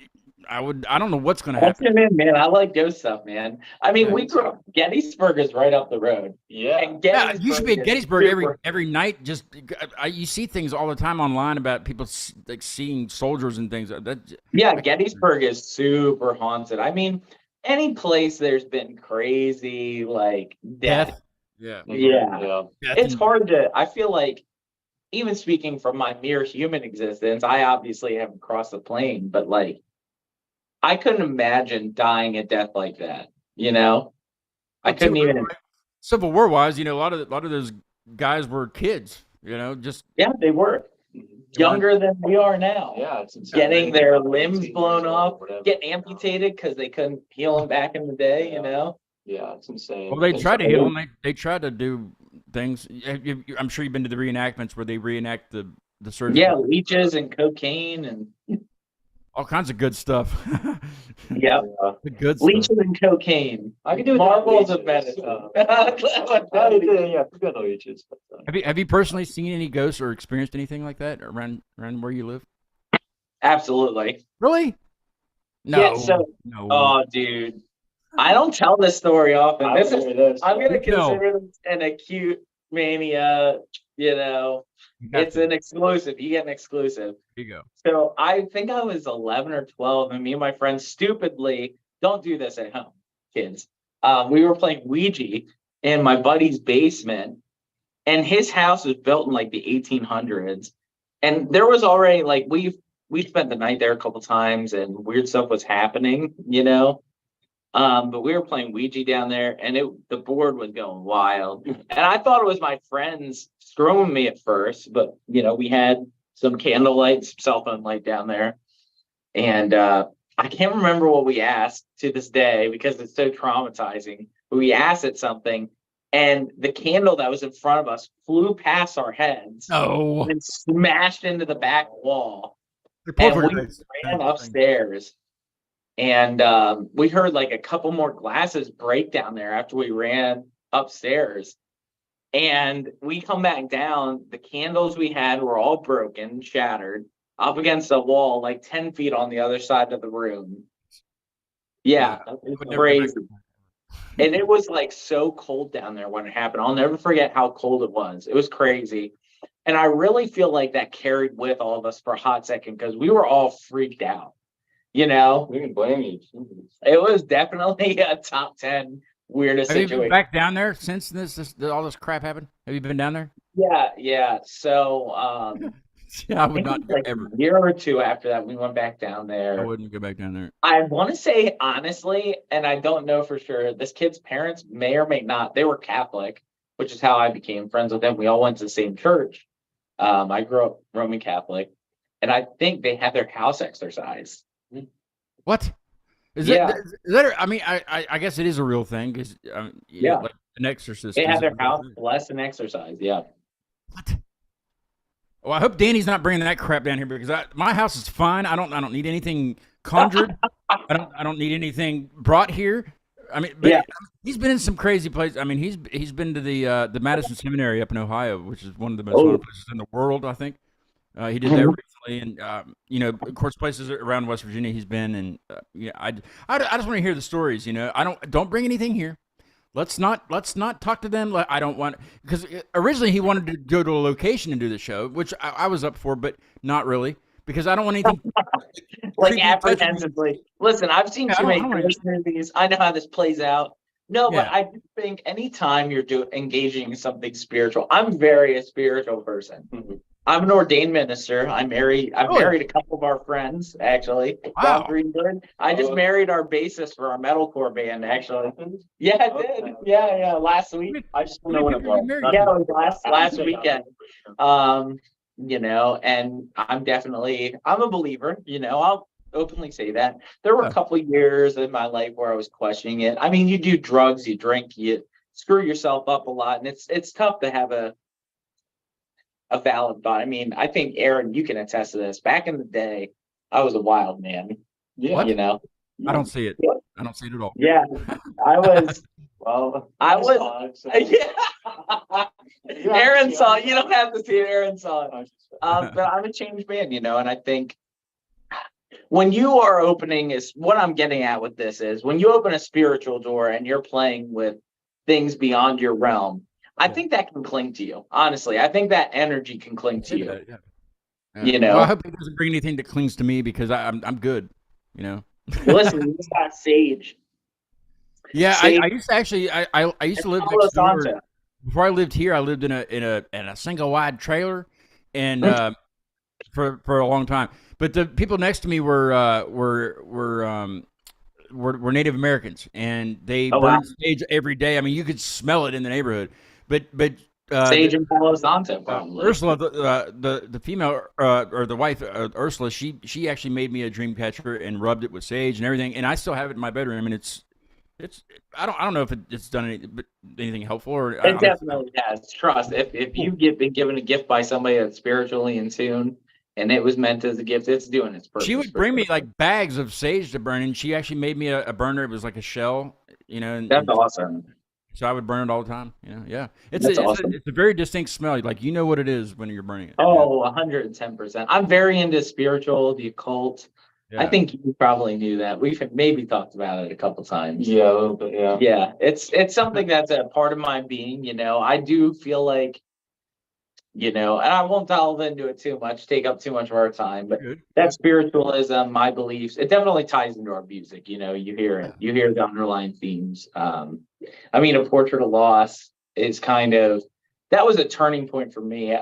I don't know what's going to happen. That's it, man. I like ghost stuff, man. I mean, we grew up. Gettysburg is right up the road. Yeah. And Yeah, you should be at Gettysburg super- every night. Just you see things all the time online about people like seeing soldiers and things. Yeah, Gettysburg is super haunted. I mean, any place there's been crazy like death. Yeah. Yeah. Yeah. It's hard to. I feel like even speaking from my mere human existence, I obviously haven't crossed the plane, but like I couldn't imagine dying a death like that. You know, I couldn't even. Civil War wise, you know, a lot of those guys were kids. You know, just Yeah, they were younger than we are now. Yeah, it's insane. Getting their limbs blown off, Whatever. get amputated because they couldn't heal them back in the day. You know. Yeah, it's insane. well, they tried to heal them. They tried to do things. I'm sure you've been to the reenactments where they reenact the surgery. Yeah, leeches and cocaine and All kinds of good stuff. yeah, The good stuff. leeches and cocaine. I can do it. Marbles without of leeches. medicine. Yeah, forget the leeches. Have you personally seen any ghosts or experienced anything like that around where you live? Absolutely. Really? No. Yeah, so- no. Oh, dude, I don't tell this story often. I'm gonna consider this an acute mania. You know, it's an exclusive. You get an exclusive. Here you go. So I think I was 11 or 12, and me and my friends stupidly, don't do this at home, kids. We were playing Ouija in my buddy's basement, and his house was built in like the 1800s. And there was already like we spent the night there a couple times, and weird stuff was happening, you know. But we were playing Ouija down there, and the board was going wild. And I thought it was my friends screwing me at first, but you know, we had some candlelight, some cell phone light down there. And I can't remember what we asked to this day because it's so traumatizing. But we asked it something, and the candle that was in front of us flew past our heads Oh. and smashed into the back wall. They're And we perfect. ran upstairs, and we heard like a couple more glasses break down there after we ran upstairs. And we come back down, the candles we had were all broken, shattered, up against a wall, like 10 feet on the other side of the room. Yeah, Would it's never go crazy. back. And it was like so cold down there when it happened. I'll never forget how cold it was. It was crazy. And I really feel like that carried with all of us for a hot second because we were all freaked out. You know, We can blame you. it was definitely a top 10 weirdest Have you been situation. back down there since all this crap happened? Have you been down there? Yeah. So Yeah, I would I not think like ever. a year or two after that, we went back down I there. wouldn't go back down there. I want to say honestly, and I don't know for sure, this kid's parents may or may not, they were Catholic, which is how I became friends with them. We all went to the same church. I grew up Roman Catholic, and I think they had their house exorcised. What? Is Yeah. is that? I mean, I guess it is a real thing because Yeah. like an exorcist. They is had a their real house thing. blessed and exorcised. Yeah. What? Well, I hope Danny's not bringing that crap down here because my house is fine. I don't need anything conjured. I don't need anything brought here. I mean, but Yeah. he's been in some crazy places. I mean, he's been to the Madison Seminary up in Ohio, which is one of the most Oh. haunted places in the world, I think. He did that Mhm. recently, and you know, of course, places around West Virginia he's been, and yeah, I just want to hear the stories. You know, don't bring anything here. Let's not talk to them. I don't want because originally he wanted to go to a location and do the show, which I was up for, but not really because I don't want anything. Like creepy, apprehensively. Listen, I've seen Yeah, too I many don't wanna- ghost movies. I know how this plays out. No, but Yeah. I do think anytime you're engaging in something spiritual, I'm very a spiritual person. Mhm. I'm an ordained minister. I've Really? married a couple of our friends, actually. Wow. Bob Greenberg. I just Oh. married our bassist for our metalcore band, actually. Yeah, I did. Okay. Yeah, last week. I just don't How know many when it people have was. you married? Yeah, it was last weekend. You know, and I'm a believer, you know, I'll openly say that. There were a couple of years in my life where I was questioning it. I mean, you do drugs, you drink, you screw yourself up a lot, and it's tough to have a valid thought. I mean, I think Aaron, you can attest to this. Back in the day, I was a wild man. Yeah. What? You know. I don't see it. I don't see it at all. Yeah, I was. Well, I was. saw it, so- Yeah. Aaron saw it. You don't have to see it. Aaron saw it. I But I'm a changed man, you know, and I think when you are opening is what I'm getting at with this is when you open a spiritual door and you're playing with things beyond your realm, I think that can cling to you. Honestly, I think that energy can cling to you. Yeah. You know? Well, I hope it doesn't bring anything that clings to me because I'm good. You know. Listen, you just got sage. Yeah, Sage. I used to actually I used to live Palo next door. Santo. Before I lived here, I lived in a single wide trailer, and for a long time. But the people next to me were Native Americans, and they burned sage every day. I mean, you could smell it in the neighborhood. But Sage and Palo Santo, probably. Ursula, the female or the wife, Ursula, she actually made me a dream catcher and rubbed it with sage and everything, and I still have it in my bedroom, and it's I don't know if it's done anything helpful or It definitely has. Trust. If you been given a gift by somebody that's spiritually in tune and it was meant as a gift, it's doing its purpose. She would bring me like bags of sage to burn, and she actually made me a burner. It was like a shell, you know. That's awesome. So I would burn it all the time. You know, yeah. It's awesome. It's a very distinct smell. Like you know what it is when you're burning it. Oh, 110%. I'm very into spiritual, the occult. Yeah. I think you probably knew that. We've maybe talked about it a couple times. Yeah, a little bit, yeah. Yeah, it's something that's a part of my being, you know. I do feel like, you know, and I won't delve into it too much, take up too much of our time, but that spiritualism, my beliefs, it definitely ties into our music, you know, you hear it, you hear the underlying themes. I mean, A Portrait of Loss is kind of, that was a turning point for me.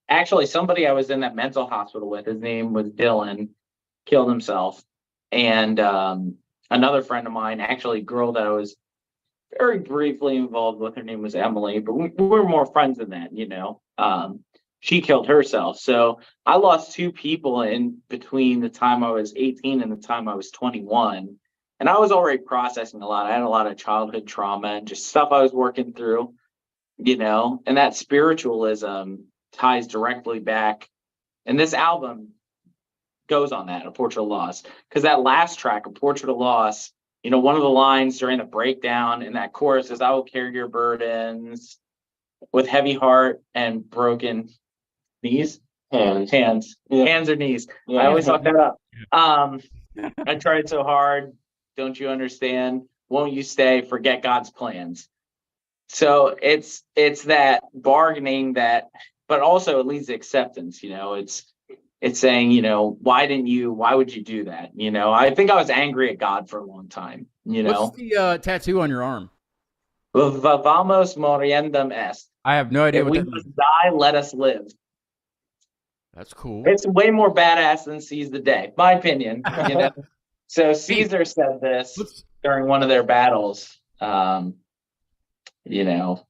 Actually, somebody I was in that mental hospital with, his name was Dylan, killed himself. And another friend of mine, actually a girl that I was very briefly involved with, her name was Emily, but we were more friends than that, you know. She killed herself. So I lost two people in between the time I was 18 and the time I was 21. And I was already processing a lot. I had a lot of childhood trauma and just stuff I was working through, you know, and that spiritualism ties directly back. And this album goes on that, A Portrait of Loss, because that last track, A Portrait of Loss, you know, one of the lines during the breakdown in that chorus is, I will carry your burdens with heavy heart and broken knees. Hands. Yeah. Hands or knees. Yeah. I always fuck that up. I tried so hard. Don't you understand? Won't you stay? Forget God's plans. So it's that bargaining that, but also it leads to acceptance, you know, it's saying, you know, why would you do that? You know, I think I was angry at God for a long time, you know. What's the tattoo on your arm? Vamos moriendum est. I have no idea if what we that must means. die, let us live. That's cool. It's way more badass than Seize the Day, my opinion. You know? So Caesar said this during one of their battles. You know,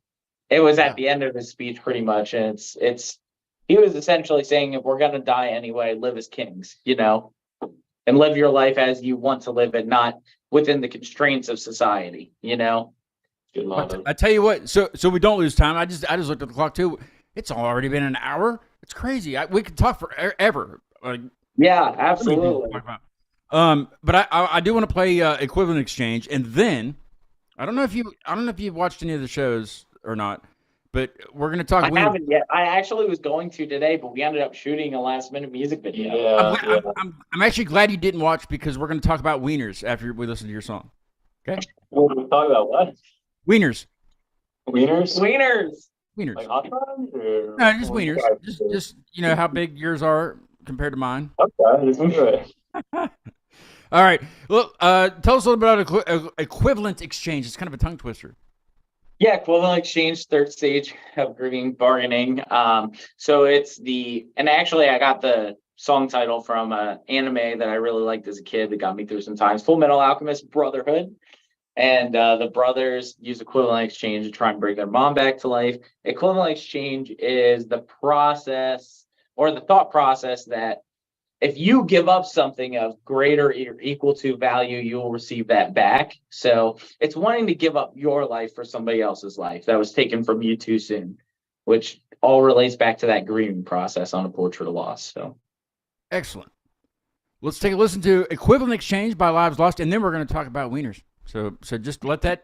it was at the end of his speech pretty much, and it's he was essentially saying, if we're gonna die anyway, live as kings, you know, and live your life as you want to live it, not within the constraints of society, you know. Good motto. I tell you what, so we don't lose time. I just looked at the clock too. It's already been an hour. It's crazy. We could talk forever. Yeah, absolutely. But I do want to play Equivalent Exchange, and then I don't know if you've watched any of the shows or not, but we're gonna talk. I haven't yet. I actually was going to today, but we ended up shooting a last-minute music video. Yeah, I'm actually glad you didn't watch, because we're gonna talk about wieners after we listen to your song. Okay. Well, we talk about what? Wieners. Wieners? Wieners. Like hot dogs? Or... No, just wieners. Just you know how big yours are compared to mine. Okay, let's do it. All right. Well, tell us a little bit about Equivalent Exchange. It's kind of a tongue twister. Yeah, Equivalent Exchange, third stage of grieving bargaining. So it's and actually I got the song title from an anime that I really liked as a kid that got me through some times, Full Metal Alchemist Brotherhood. And the brothers use Equivalent Exchange to try and bring their mom back to life. Equivalent Exchange is the process or the thought process that if you give up something of greater or equal to value, you will receive that back. So it's wanting to give up your life for somebody else's life that was taken from you too soon, which all relates back to that grieving process on a portrait of loss. So excellent. Let's take a listen to Equivalent Exchange by Lives Lost, and then we're going to talk about wieners. So just let that.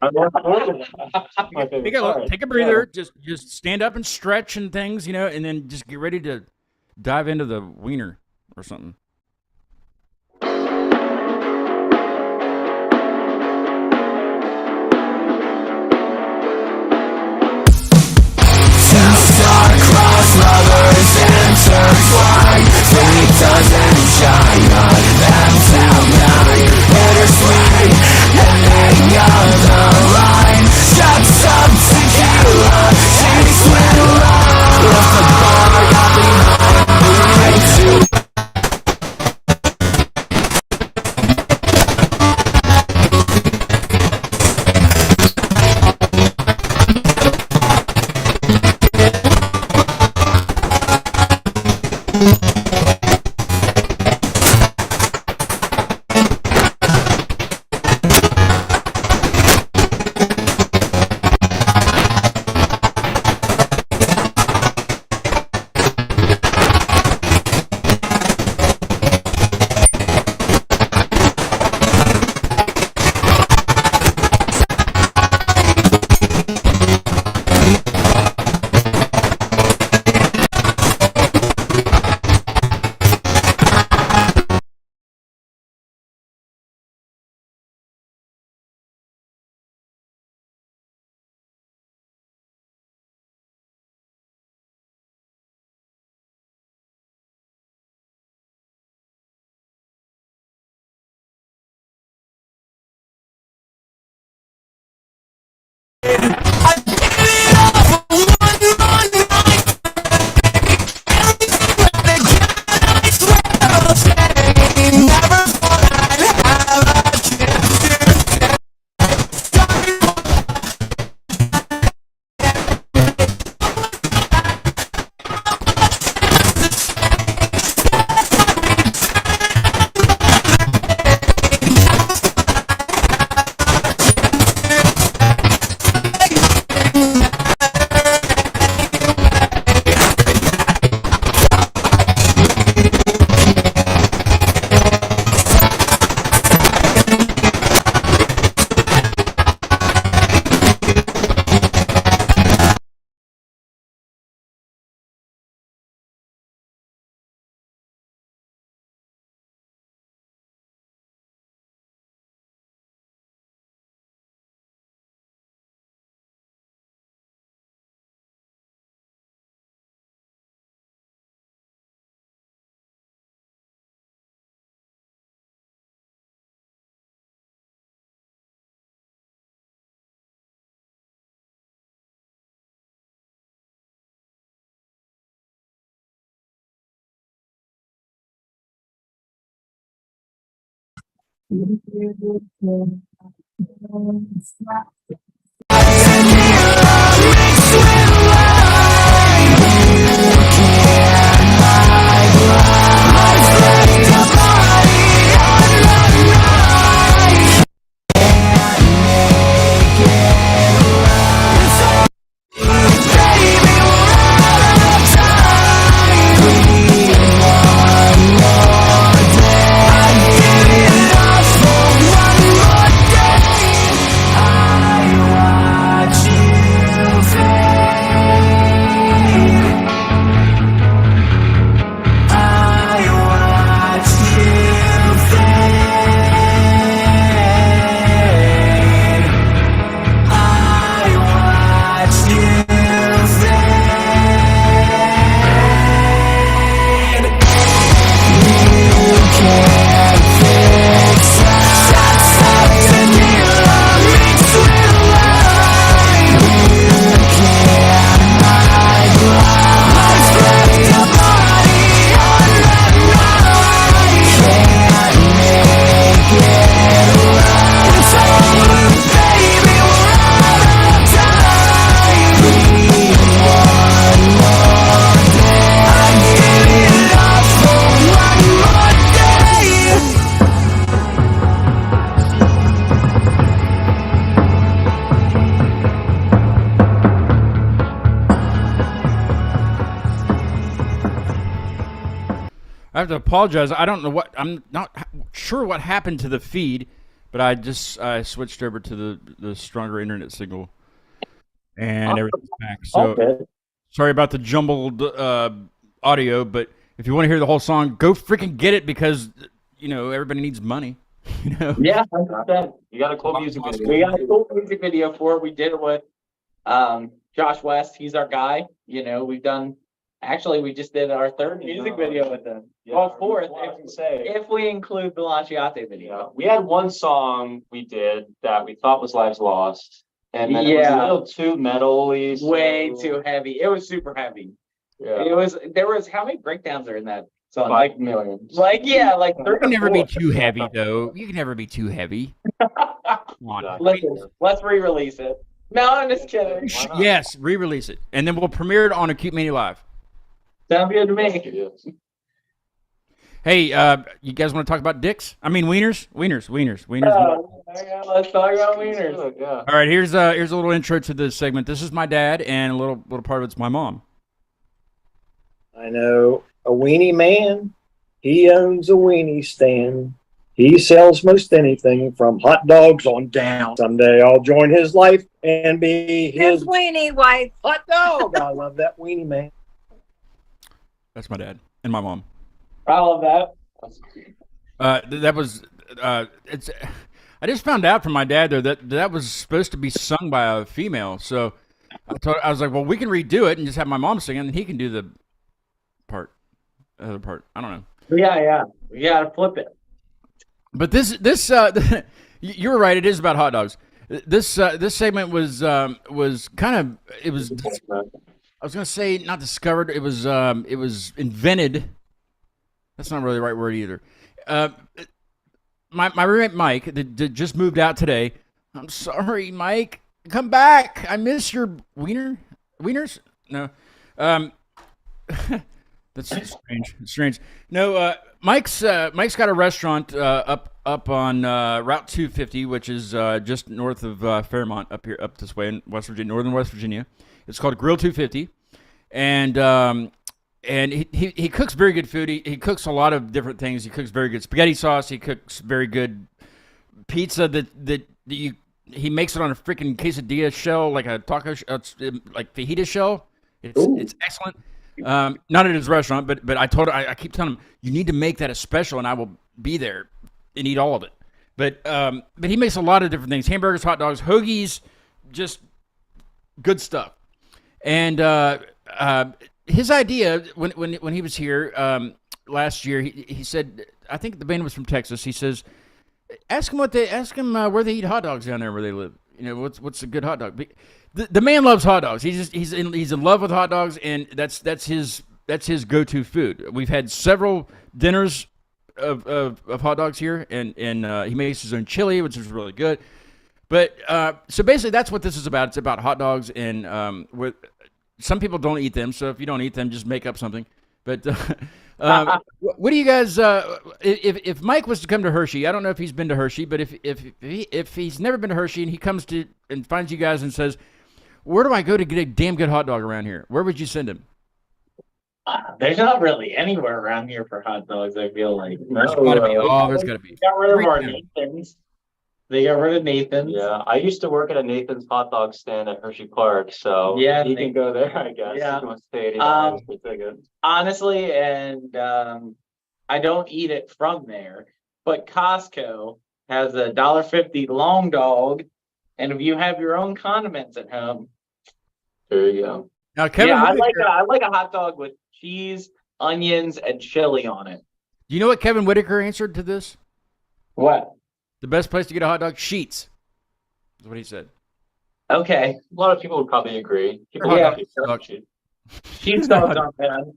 Take a breather. Just stand up and stretch and things, and then just get ready to dive into the wiener or something. Lovers intertwine, sleep doesn't shine on them till night. Bittersweet, ending of the line. Shots of tequila, chase when love left the bar got behind. I I have to apologize. I don't know what I'm not sure what happened to the feed, but I switched over to the stronger internet signal, and everything's back. So Okay. sorry about the jumbled audio, but if you want to hear the whole song, go freaking get it because everybody needs money. Yeah, 100%. You got a cool music video. We got a cool music video for it. We did it with Josh West. He's our guy. We just did our third music video with him. Well, fourth, if we include the Lanciate video. We had one song we did that we thought was Lives Lost. And then it was a little too metal-y. Way too heavy. It was super heavy. Yeah. There was how many breakdowns are in that song? 5 million. Like 3 You can never be or 4. too heavy, though. You can never be too heavy. Come on. Listen, let's re-release it. No, I'm just kidding. Yes, re-release it, and then we'll premiere it on Acute Mania Live. Sound good to me. Hey, you guys want to talk about dicks? I mean, wieners. Yeah, let's talk about wieners. Yeah. All right, here's a little intro to this segment. This is my dad, and a little part of it's my mom. I know a weenie man. He owns a weenie stand. He sells most anything from hot dogs on down. Someday I'll join his life and be his weenie wife. hot dog. I love that weenie man. That's my dad and my mom. I love that. That was it's. I just found out from my dad there that was supposed to be sung by a female. So I was like, well, we can redo it and just have my mom sing it, and he can do the other part. I don't know. Yeah. We gotta flip it. But this you were right. It is about hot dogs. This segment was kind of it was. I was gonna say not discovered. It was invented. That's not really the right word either. My roommate Mike that just moved out today. I'm sorry, Mike. Come back. I miss your wieners. No, that's strange. It's strange. No, Mike's got a restaurant up on Route 250, which is just north of Fairmont, up this way in West Virginia, northern West Virginia. It's called Grill 250, and he cooks very good food. He cooks a lot of different things. He cooks very good spaghetti sauce. He cooks very good pizza he makes it on a freaking quesadilla shell, like a taco, like fajita shell. It's excellent. Not at his restaurant, but I keep telling him, you need to make that a special, and I will be there and eat all of it. But he makes a lot of different things: hamburgers, hot dogs, hoagies, just good stuff. And his idea when he was here last year, he said, I think the band was from Texas. He says, ask him where they eat hot dogs down there where they live. What's a good hot dog? The man loves hot dogs. He's in love with hot dogs, and that's his go-to food. We've had several dinners of hot dogs here, and he makes his own chili, which is really good. But so basically, that's what this is about. It's about hot dogs, and some people don't eat them. So if you don't eat them, just make up something. But what do you guys? If Mike was to come to Hershey, I don't know if he's been to Hershey, but if he's never been to Hershey and he comes to and finds you guys and says, "Where do I go to get a damn good hot dog around here?" Where would you send him? There's not really anywhere around here for hot dogs, I feel like. There's gotta be. Oh, there's gotta be. Got rid of our Nathan's. They got rid of Nathan's. Yeah, I used to work at a Nathan's hot dog stand at Hershey Park, so Yeah, he can go there, I guess. Yeah. He wants to pay $80 for tickets. Honestly, and I don't eat it from there, but Costco has a $1.50 long dog, and if you have your own condiments at home, There you go. Now, Kevin, I Whitaker, like a hot dog with cheese, onions, and chili on it. do you know what Kevin Whitaker answered to this? What? The best place to get a hot dog? Sheets. That's what he said. Okay, A lot of people would probably agree. People Yeah. would probably cheese dogs aren't bad.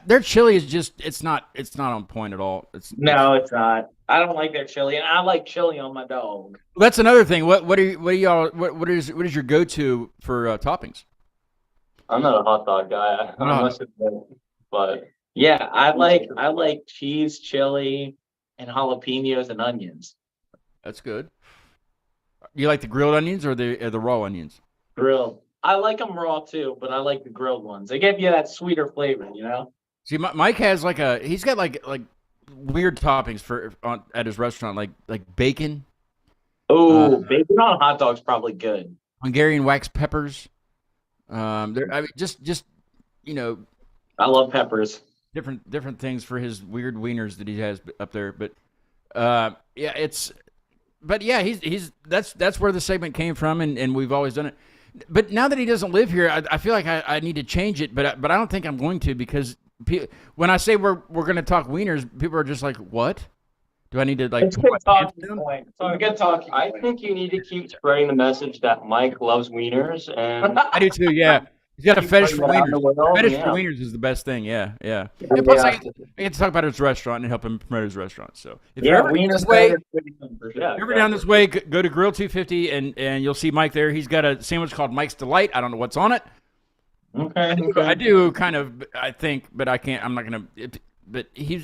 Their chili is just—it's not on point at all. No, it's not. I don't like their chili, and I like chili on my dog. That's another thing. What is your go-to for toppings? I'm not a hot dog guy. No. I must admit, but Yeah, I like cheese, chili, and jalapenos and onions. That's good. You like the grilled onions or the raw onions? Grilled. I like them raw too, but I like the grilled ones. They give you that sweeter flavor, See, Mike has he's got like weird toppings at his restaurant, like bacon, Oh, bacon on a hot dog's probably good. Hungarian wax peppers. I mean, just you know, I love peppers. different things for his weird wieners that he has up there. But yeah, he's that's where the segment came from, and we've always done it. But now that he doesn't live here, I feel like I need to change it. But I don't think I'm going to, because when I say we're going to talk wieners, people are just like, what? Do I need to It's put good my pants talking down? point. It's a good talking. I think you need to keep spreading the message that Mike loves wieners, and I do too. Yeah, he's got a keep fetish for putting it out in the wieners. world, Fetish for yeah. wieners is the best thing. Yeah. And plus, I get to talk about his restaurant and help him promote his restaurant. So if you're ever wieners this way, for Yeah. ever down this way, go to Grill 250 and you'll see Mike there. He's got a sandwich called Mike's Delight. I don't know what's on it. Okay. I do kind of, I think, but I can't. I'm not gonna. But he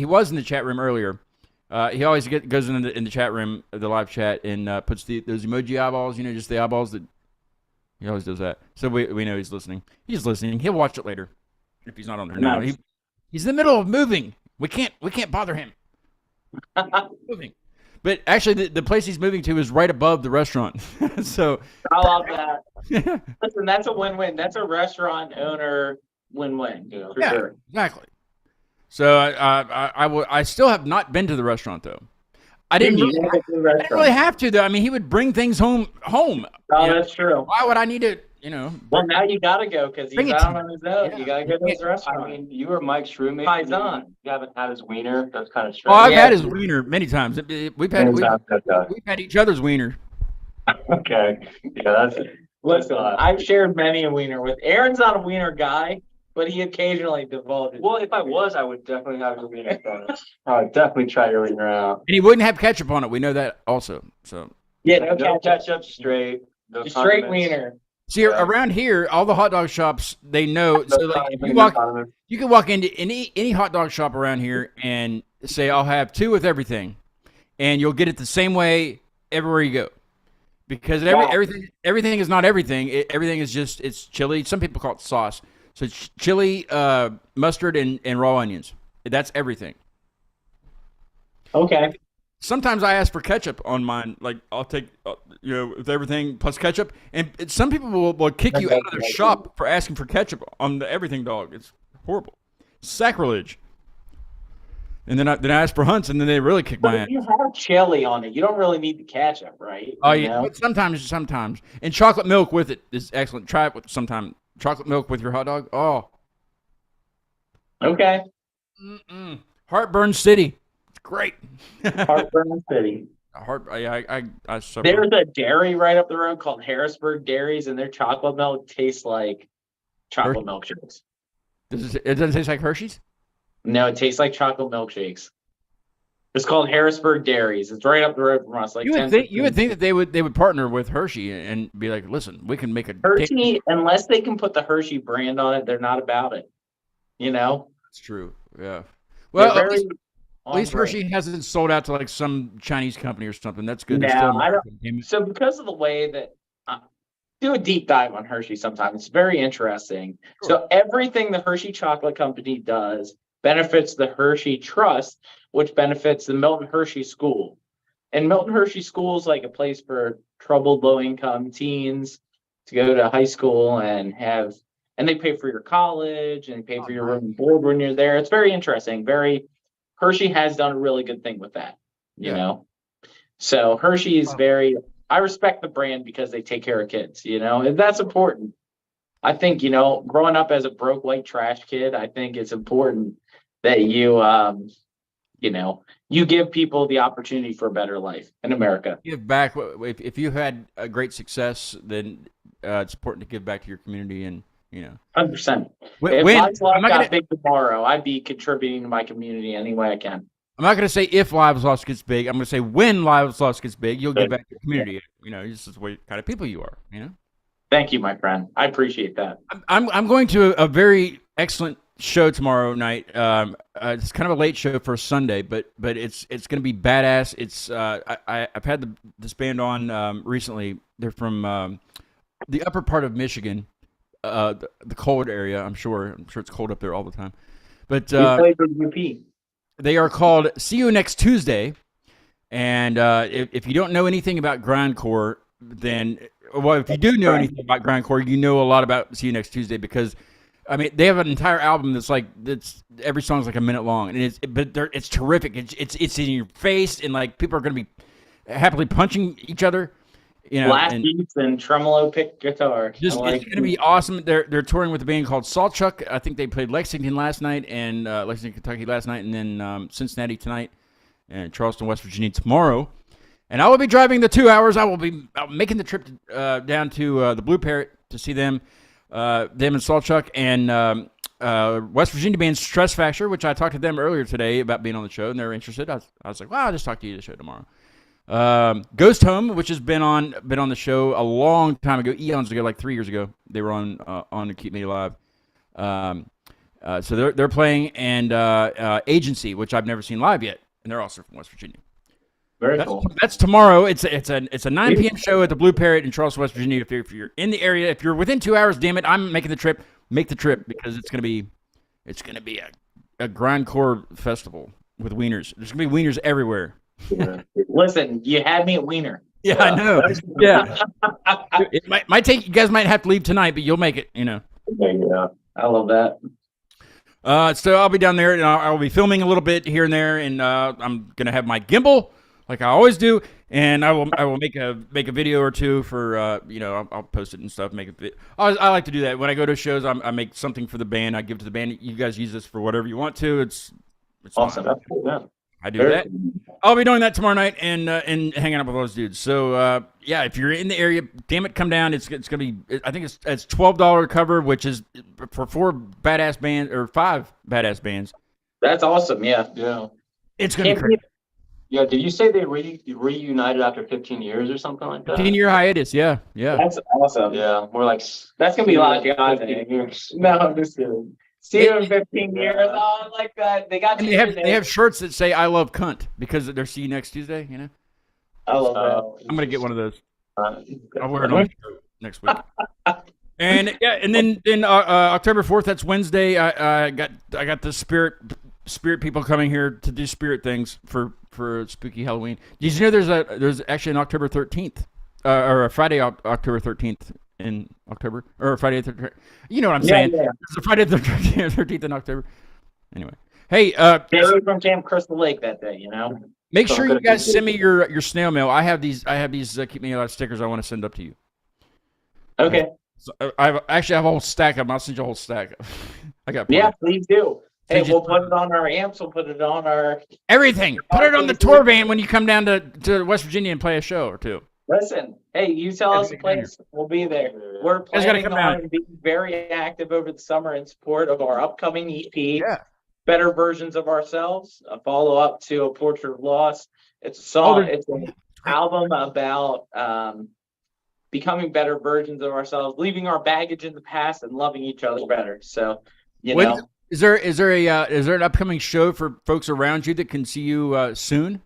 was in the chat room earlier. He always goes in the chat room, the live chat, and puts those emoji eyeballs. Just the eyeballs that he always does that. So we know he's listening. He's listening. He'll watch it later if he's not on there now. Nice. He's in the middle of moving. We can't bother him. Moving. But actually, the place he's moving to is right above the restaurant. So I love that. Listen, that's a win-win. That's a restaurant owner win-win. For sure. exactly. So I still have not been to the restaurant though. I didn't really have to though. I mean, he would bring things home. Oh, that's true. Why would I need to? Well, now you gotta go because Bring he's it out to on his own. Yeah. You gotta go to his restaurant. I mean, you were Mike's roommate. Paisan. You haven't had his wiener. That's kind of Oh, strange. I've Yeah. had his wiener many times. We've had each other's wiener. Okay. Yeah, that's it. Listen, I've shared many a wiener with. Aaron's not a wiener guy, but he occasionally divulges. Well, if I was, I would definitely have your wiener done. I would definitely try your wiener out. And he wouldn't have ketchup on it. We know that also. So yeah, No no ketchup. ketchup, straight. No Straight condiments. wiener. see, around here, all the hot dog shops, they know. So No like, if condiments, you no walk, condiments. you can walk into any hot dog shop around here and say, "I'll have 2 with everything," and you'll get it the same way everywhere you go. Because everything is not everything. Everything is just, it's chili. Some people call it sauce. So it's chili, mustard, and raw onions. That's everything. Okay. Sometimes I ask for ketchup on mine. Like, I'll take, with everything plus ketchup. And some people will kick you out of their shop for asking for ketchup on the everything dog. It's horrible. Sacrilege. And then I ask for Hunts, and then they really kick my But ass. if you have chili on it, you don't really need the ketchup, right? Oh, You yeah. know? But sometimes. And chocolate milk with it is excellent. Try it sometime. Chocolate milk with your hot dog. Oh. Okay. Heartburn City. It's great. Heartburn City. I suffer. There's a dairy right up the road called Harrisburg Dairies, and their chocolate milk tastes like chocolate milkshakes. It doesn't taste like Hershey's? No, it tastes like chocolate milkshakes. It's called Harrisburg Dairies. It's right up the road from us. Like You would 10, think that they would partner with Hershey and be like, listen, we can make a Hershey, unless they can put the Hershey brand on it, they're not about it. It's true. Yeah. They're Well, very at least on brand. Hershey hasn't sold out to like some Chinese company or something. That's good. They're No, still I don't- American. So because of the way that do a deep dive on Hershey sometime. It's very interesting. So everything the Hershey Chocolate Company does benefits the Hershey Trust, which benefits the Milton Hershey School. And Milton Hershey School is like a place for troubled low-income teens to go to high school and they pay for your college and they pay for your room and board when you're there. It's very interesting. Hershey has done a really good thing with that, you know? So Hershey is I respect the brand because they take care of kids, and that's important. I think, growing up as a broke white trash kid, I think it's important that you give people the opportunity for a better life in America. Give back. If you had a great success, then it's important to give back to your community and, 100%. When, If Lives Lost I'm not got gonna- big tomorrow, I'd be contributing to my community any way I can. I'm not going to say if Lives Lost gets big. I'm going to say when Lives Lost gets big, you'll give back to your community. This is what kind of people you are. Thank you, my friend. I appreciate that. I'm going to a very excellent show tomorrow night. It's kind of a late show for a Sunday, but it's going to be badass. It's I've had this band on recently. They're from the upper part of Michigan. the cold area. I'm sure it's cold up there all the time. But We played with UP. they are called See You Next Tuesday. And if you don't know anything about grindcore, then if you do know anything about grindcore, you know a lot about See You Next Tuesday because. I mean, they have an entire album that's every song's like a minute long, and it's terrific. It's in your face, and like people are going to be happily punching each other, you know. Blast and beats and tremolo pick guitar. it's going to be awesome. They're touring with a band called Saltchuck. I think they played Lexington last night and Lexington, Kentucky last night, and then Cincinnati tonight, and Charleston, West Virginia tomorrow. And I will be driving the 2 hours. I'll be making the trip down to the Blue Parrot to see them. Them and Saltchuck and West Virginia band Stress Factor, which I talked to them earlier today about being on the show, and they're interested. I was like, well, I'll just talk to you the show tomorrow. Ghost Home, which has been on the show a long time ago, eons ago, like 3 years ago. They were on to Keep Me Alive. So they're playing, and Agency, which I've never seen live yet, and they're also from West Virginia. Very cool. That's tomorrow. It's a 9 p.m. show at the Blue Parrot in Charleston, West Virginia. If you're in the area, if you're within 2 hours, damn it, I'm making the trip. Make the trip because it's gonna be a grindcore festival with wieners. There's gonna be wieners everywhere. Listen, you had me at Wiener. Yeah, I know. Yeah, it might take you guys might have to leave tonight, but you'll make it. You know. Yeah, I love that. So I'll be down there and I'll be filming a little bit here and there, and I'm gonna have my gimbal like I always do, and I will make a video or two for I'll post it and stuff. Make a bit. I like to do that when I go to shows. I make something for the band. I give to the band. You guys use this for whatever you want to. It's awesome. That's cool. Yeah. I do that. I'll be doing that tomorrow night and hanging out with those dudes. So if you're in the area, damn it, come down. It's gonna be. I think it's $12 cover, which is for 4 badass bands or 5 badass bands. That's awesome. Yeah. It's gonna be crazy. Yeah, did you say they reunited after 15 years or something like that? 15-year hiatus, yeah. That's awesome. Yeah, more like That's gonna be a lot of guys. 15 years. No, I'm just kidding. See you in 15 years. Oh, I like that. They got And they have shirts that say "I love cunt" because they're See You Next Tuesday. You know, I love that. I'm gonna get one of those. I'll wear it on the show next week. And then October 4th, that's Wednesday. I got the spirit people coming here to do spirit things for spooky Halloween. Did you know there's actually an October 13th or a Friday October 13th in October or Friday the 13th? You know what I'm saying? Yeah. It's a Friday the 13th in October. Anyway, hey, They were from Camp Crystal Lake that day. make sure you guys send me your snail mail. I have these Keep Me Alive stickers I want to send up to you. Okay. So I have a whole stack of them. I'll send you a whole stack. I got Yeah, please do. Hey, Send you- we'll put it on our amps. We'll put it on our. everything. Put it on the tour van when you come down to West Virginia and play a show or two. Listen, hey, you tell us the place, we'll be there. We're guys gotta planning come out. on being very active over the summer in support of our upcoming EP. Yeah. Better versions of ourselves, a follow up to A Portrait of Loss. It's a song. It's an album about becoming better versions of ourselves, leaving our baggage in the past, and loving each other better. So, Is there an upcoming show for folks around you that can see you soon?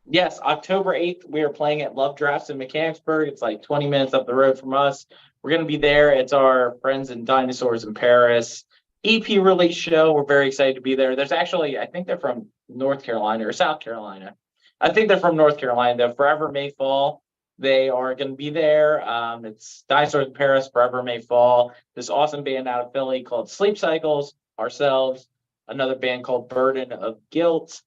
Yes, October 8th, we are playing at Love Drafts in Mechanicsburg. It's like 20 minutes up the road from us. We're going to be there. It's our Friends and Dinosaurs in Paris EP release show. We're very excited to be there. There's actually, I think they're from North Carolina or South Carolina. I think they're from North Carolina. They're Forever May Fall. They are going to be there. It's Dinosaurs in Paris, Forever May Fall. This awesome band out of Philly called Sleep Cycles, ourselves, another band called Burden of Guilt,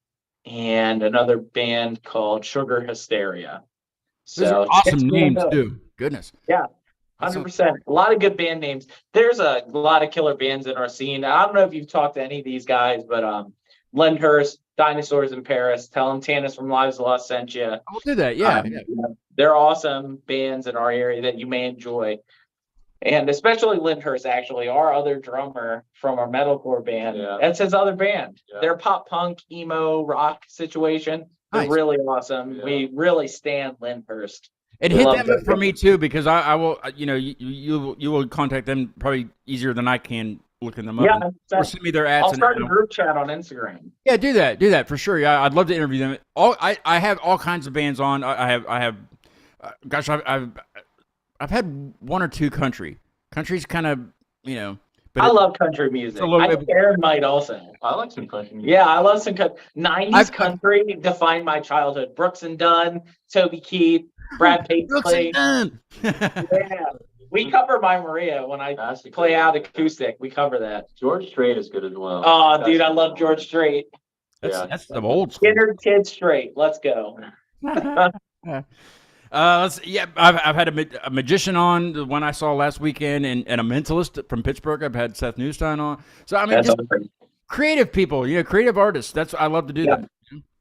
and another band called Sugar Hysteria. Those So are awesome check names them out. too. Goodness. Yeah, 100%. A lot of good band names. There's a lot of killer bands in our scene. I don't know if you've talked to any of these guys, but Lyndhurst, Dinosaurs in Paris, tell them Tanis from Lives Lost sent you. I'll do that. Yeah. They're awesome bands in our area that you may enjoy. And especially Lyndhurst, actually, our other drummer from our metalcore band. Yeah. That's his other band. Yeah. Their pop punk, emo, rock situation. They're Nice. really awesome. Yeah. We really stand Lyndhurst. And We hit love them that up for me too, because I will. You will contact them probably easier than I can looking them up. Yeah, Or send me their ads. I'll and- start a group chat on Instagram. Yeah, do that for sure. Yeah, I'd love to interview them. I have all kinds of bands on. I have gosh, I've had one or two countries kind of you know. But I love country music. a little I bit- think Aaron might also. I like some country music. Yeah, I love some 90s I've- country defined my childhood. Brooks and Dunn, Toby Keith, Brad Paisley. Yeah, we cover My Maria when I That's a play good out one. acoustic. We cover that. George Strait is good as well. Oh, dude, I love George Strait. That's some old school. Skinner Kid Strait. Let's go. I've had a magician on, the one I saw last weekend, and a mentalist from Pittsburgh. I've had Seth Newstein on. So I mean, That's just awesome. creative people, creative artists. That's I love to do Yeah. that.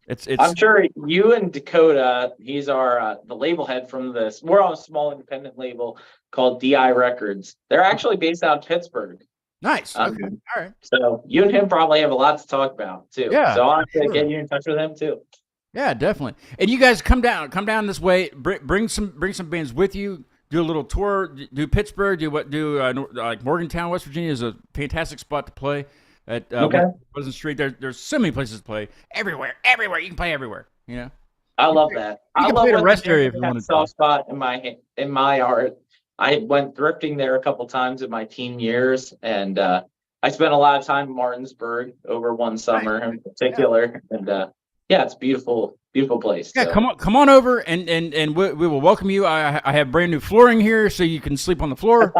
It's I'm sure you and Dakota, he's our the label head from this. We're on a small independent label called DI Records. They're actually based out of Pittsburgh. nice. Um, Okay, all right. So you and him probably have a lot to talk about too. Yeah, So I'll have to sure. get you in touch with them too. Yeah, definitely. And you guys come down this way. Bring some bands with you. Do a little tour. Do Pittsburgh. Like Morgantown, West Virginia is a fantastic spot to play. At Okay. Pleasant Street. There's so many places to play. Everywhere. You can play everywhere. You know. I love that. You I can love play at a when rest the area if band you has wanted a to. soft spot in my heart. I went thrifting there a couple times in my teen years, and I spent a lot of time in Martinsburg over one summer in particular. And yeah, it's beautiful place. Yeah, So. come on over, and we will welcome you. I have brand new flooring here, so you can sleep on the floor.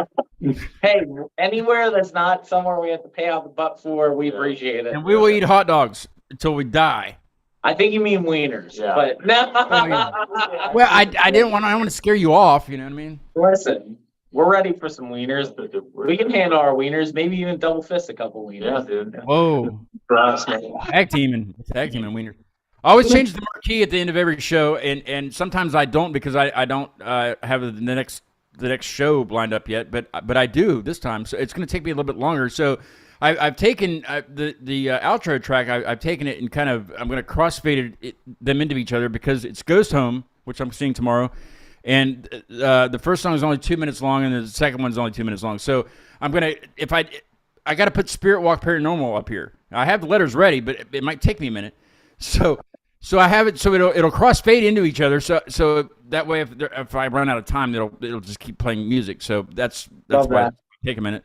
Hey, anywhere that's not somewhere we have to pay out the butt for, we appreciate it. And we will eat hot dogs until we die. I think you mean wieners, Yeah. but no. Well, I don't want to scare you off. You know what I mean? Listen, we're ready for some wieners. We can handle our wieners. Maybe even double fist a couple Yeah, wieners. dude. Whoa, tag team and wiener. I always change the marquee at the end of every show, and sometimes I don't because I don't have the next show lined up yet, but I do this time, so it's going to take me a little bit longer. So I've taken the outro track. I've taken it and kind of I'm going to crossfade them into each other because it's Ghost Home, which I'm seeing tomorrow, and the first song is only 2 minutes long, and the second one's only 2 minutes long. So I'm gonna I got to put Spirit Walk Paranormal up here. I have the letters ready, but it might take me a minute. So I have it so it'll crossfade into each other. So that way if I run out of time, it'll just keep playing music. So that's Love why that. it take a minute.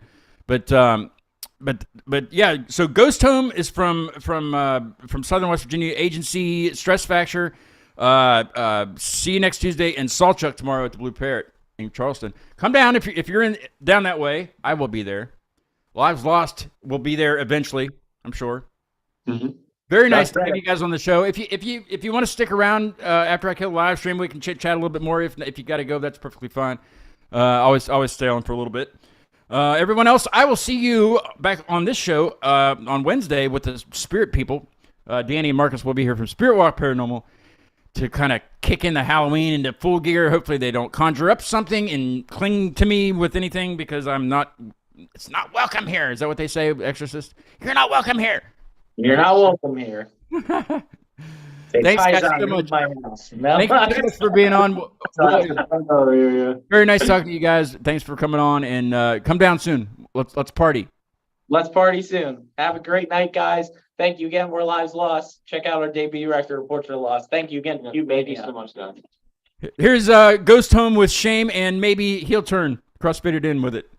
But yeah. So Ghost Home is from Southern West Virginia agency Stress Fracture. See you next Tuesday, and Saltchuck tomorrow at the Blue Parrot in Charleston. Come down if you're down that way. I will be there. Lives Lost will be there eventually, I'm sure. Mm-hmm. Very nice That's to have right. you guys on the show. If you want to stick around after I kill the live stream, we can chit chat a little bit more. If you got to go, that's perfectly fine. Always stay on for a little bit. Everyone else, I will see you back on this show on Wednesday with the Spirit people. Danny and Marcus will be here from Spirit Walk Paranormal to kind of kick in the Halloween into full gear. Hopefully they don't conjure up something and cling to me with anything because it's not welcome here. Is that what they say, Exorcist? You're not welcome here. You're not welcome here. Thanks, guys, so much. Thank you guys for being on. Very nice talking to you guys. Thanks for coming on, and come down soon. Let's party. Let's party soon. Have a great night, guys. Thank you again. We're Lives Lost. Check out our debut record, Portrait of Lost. Thank you again. Thank you so much, guys. Here's Ghost Home with Shame and maybe Heel Turn. Crossfaded in with it.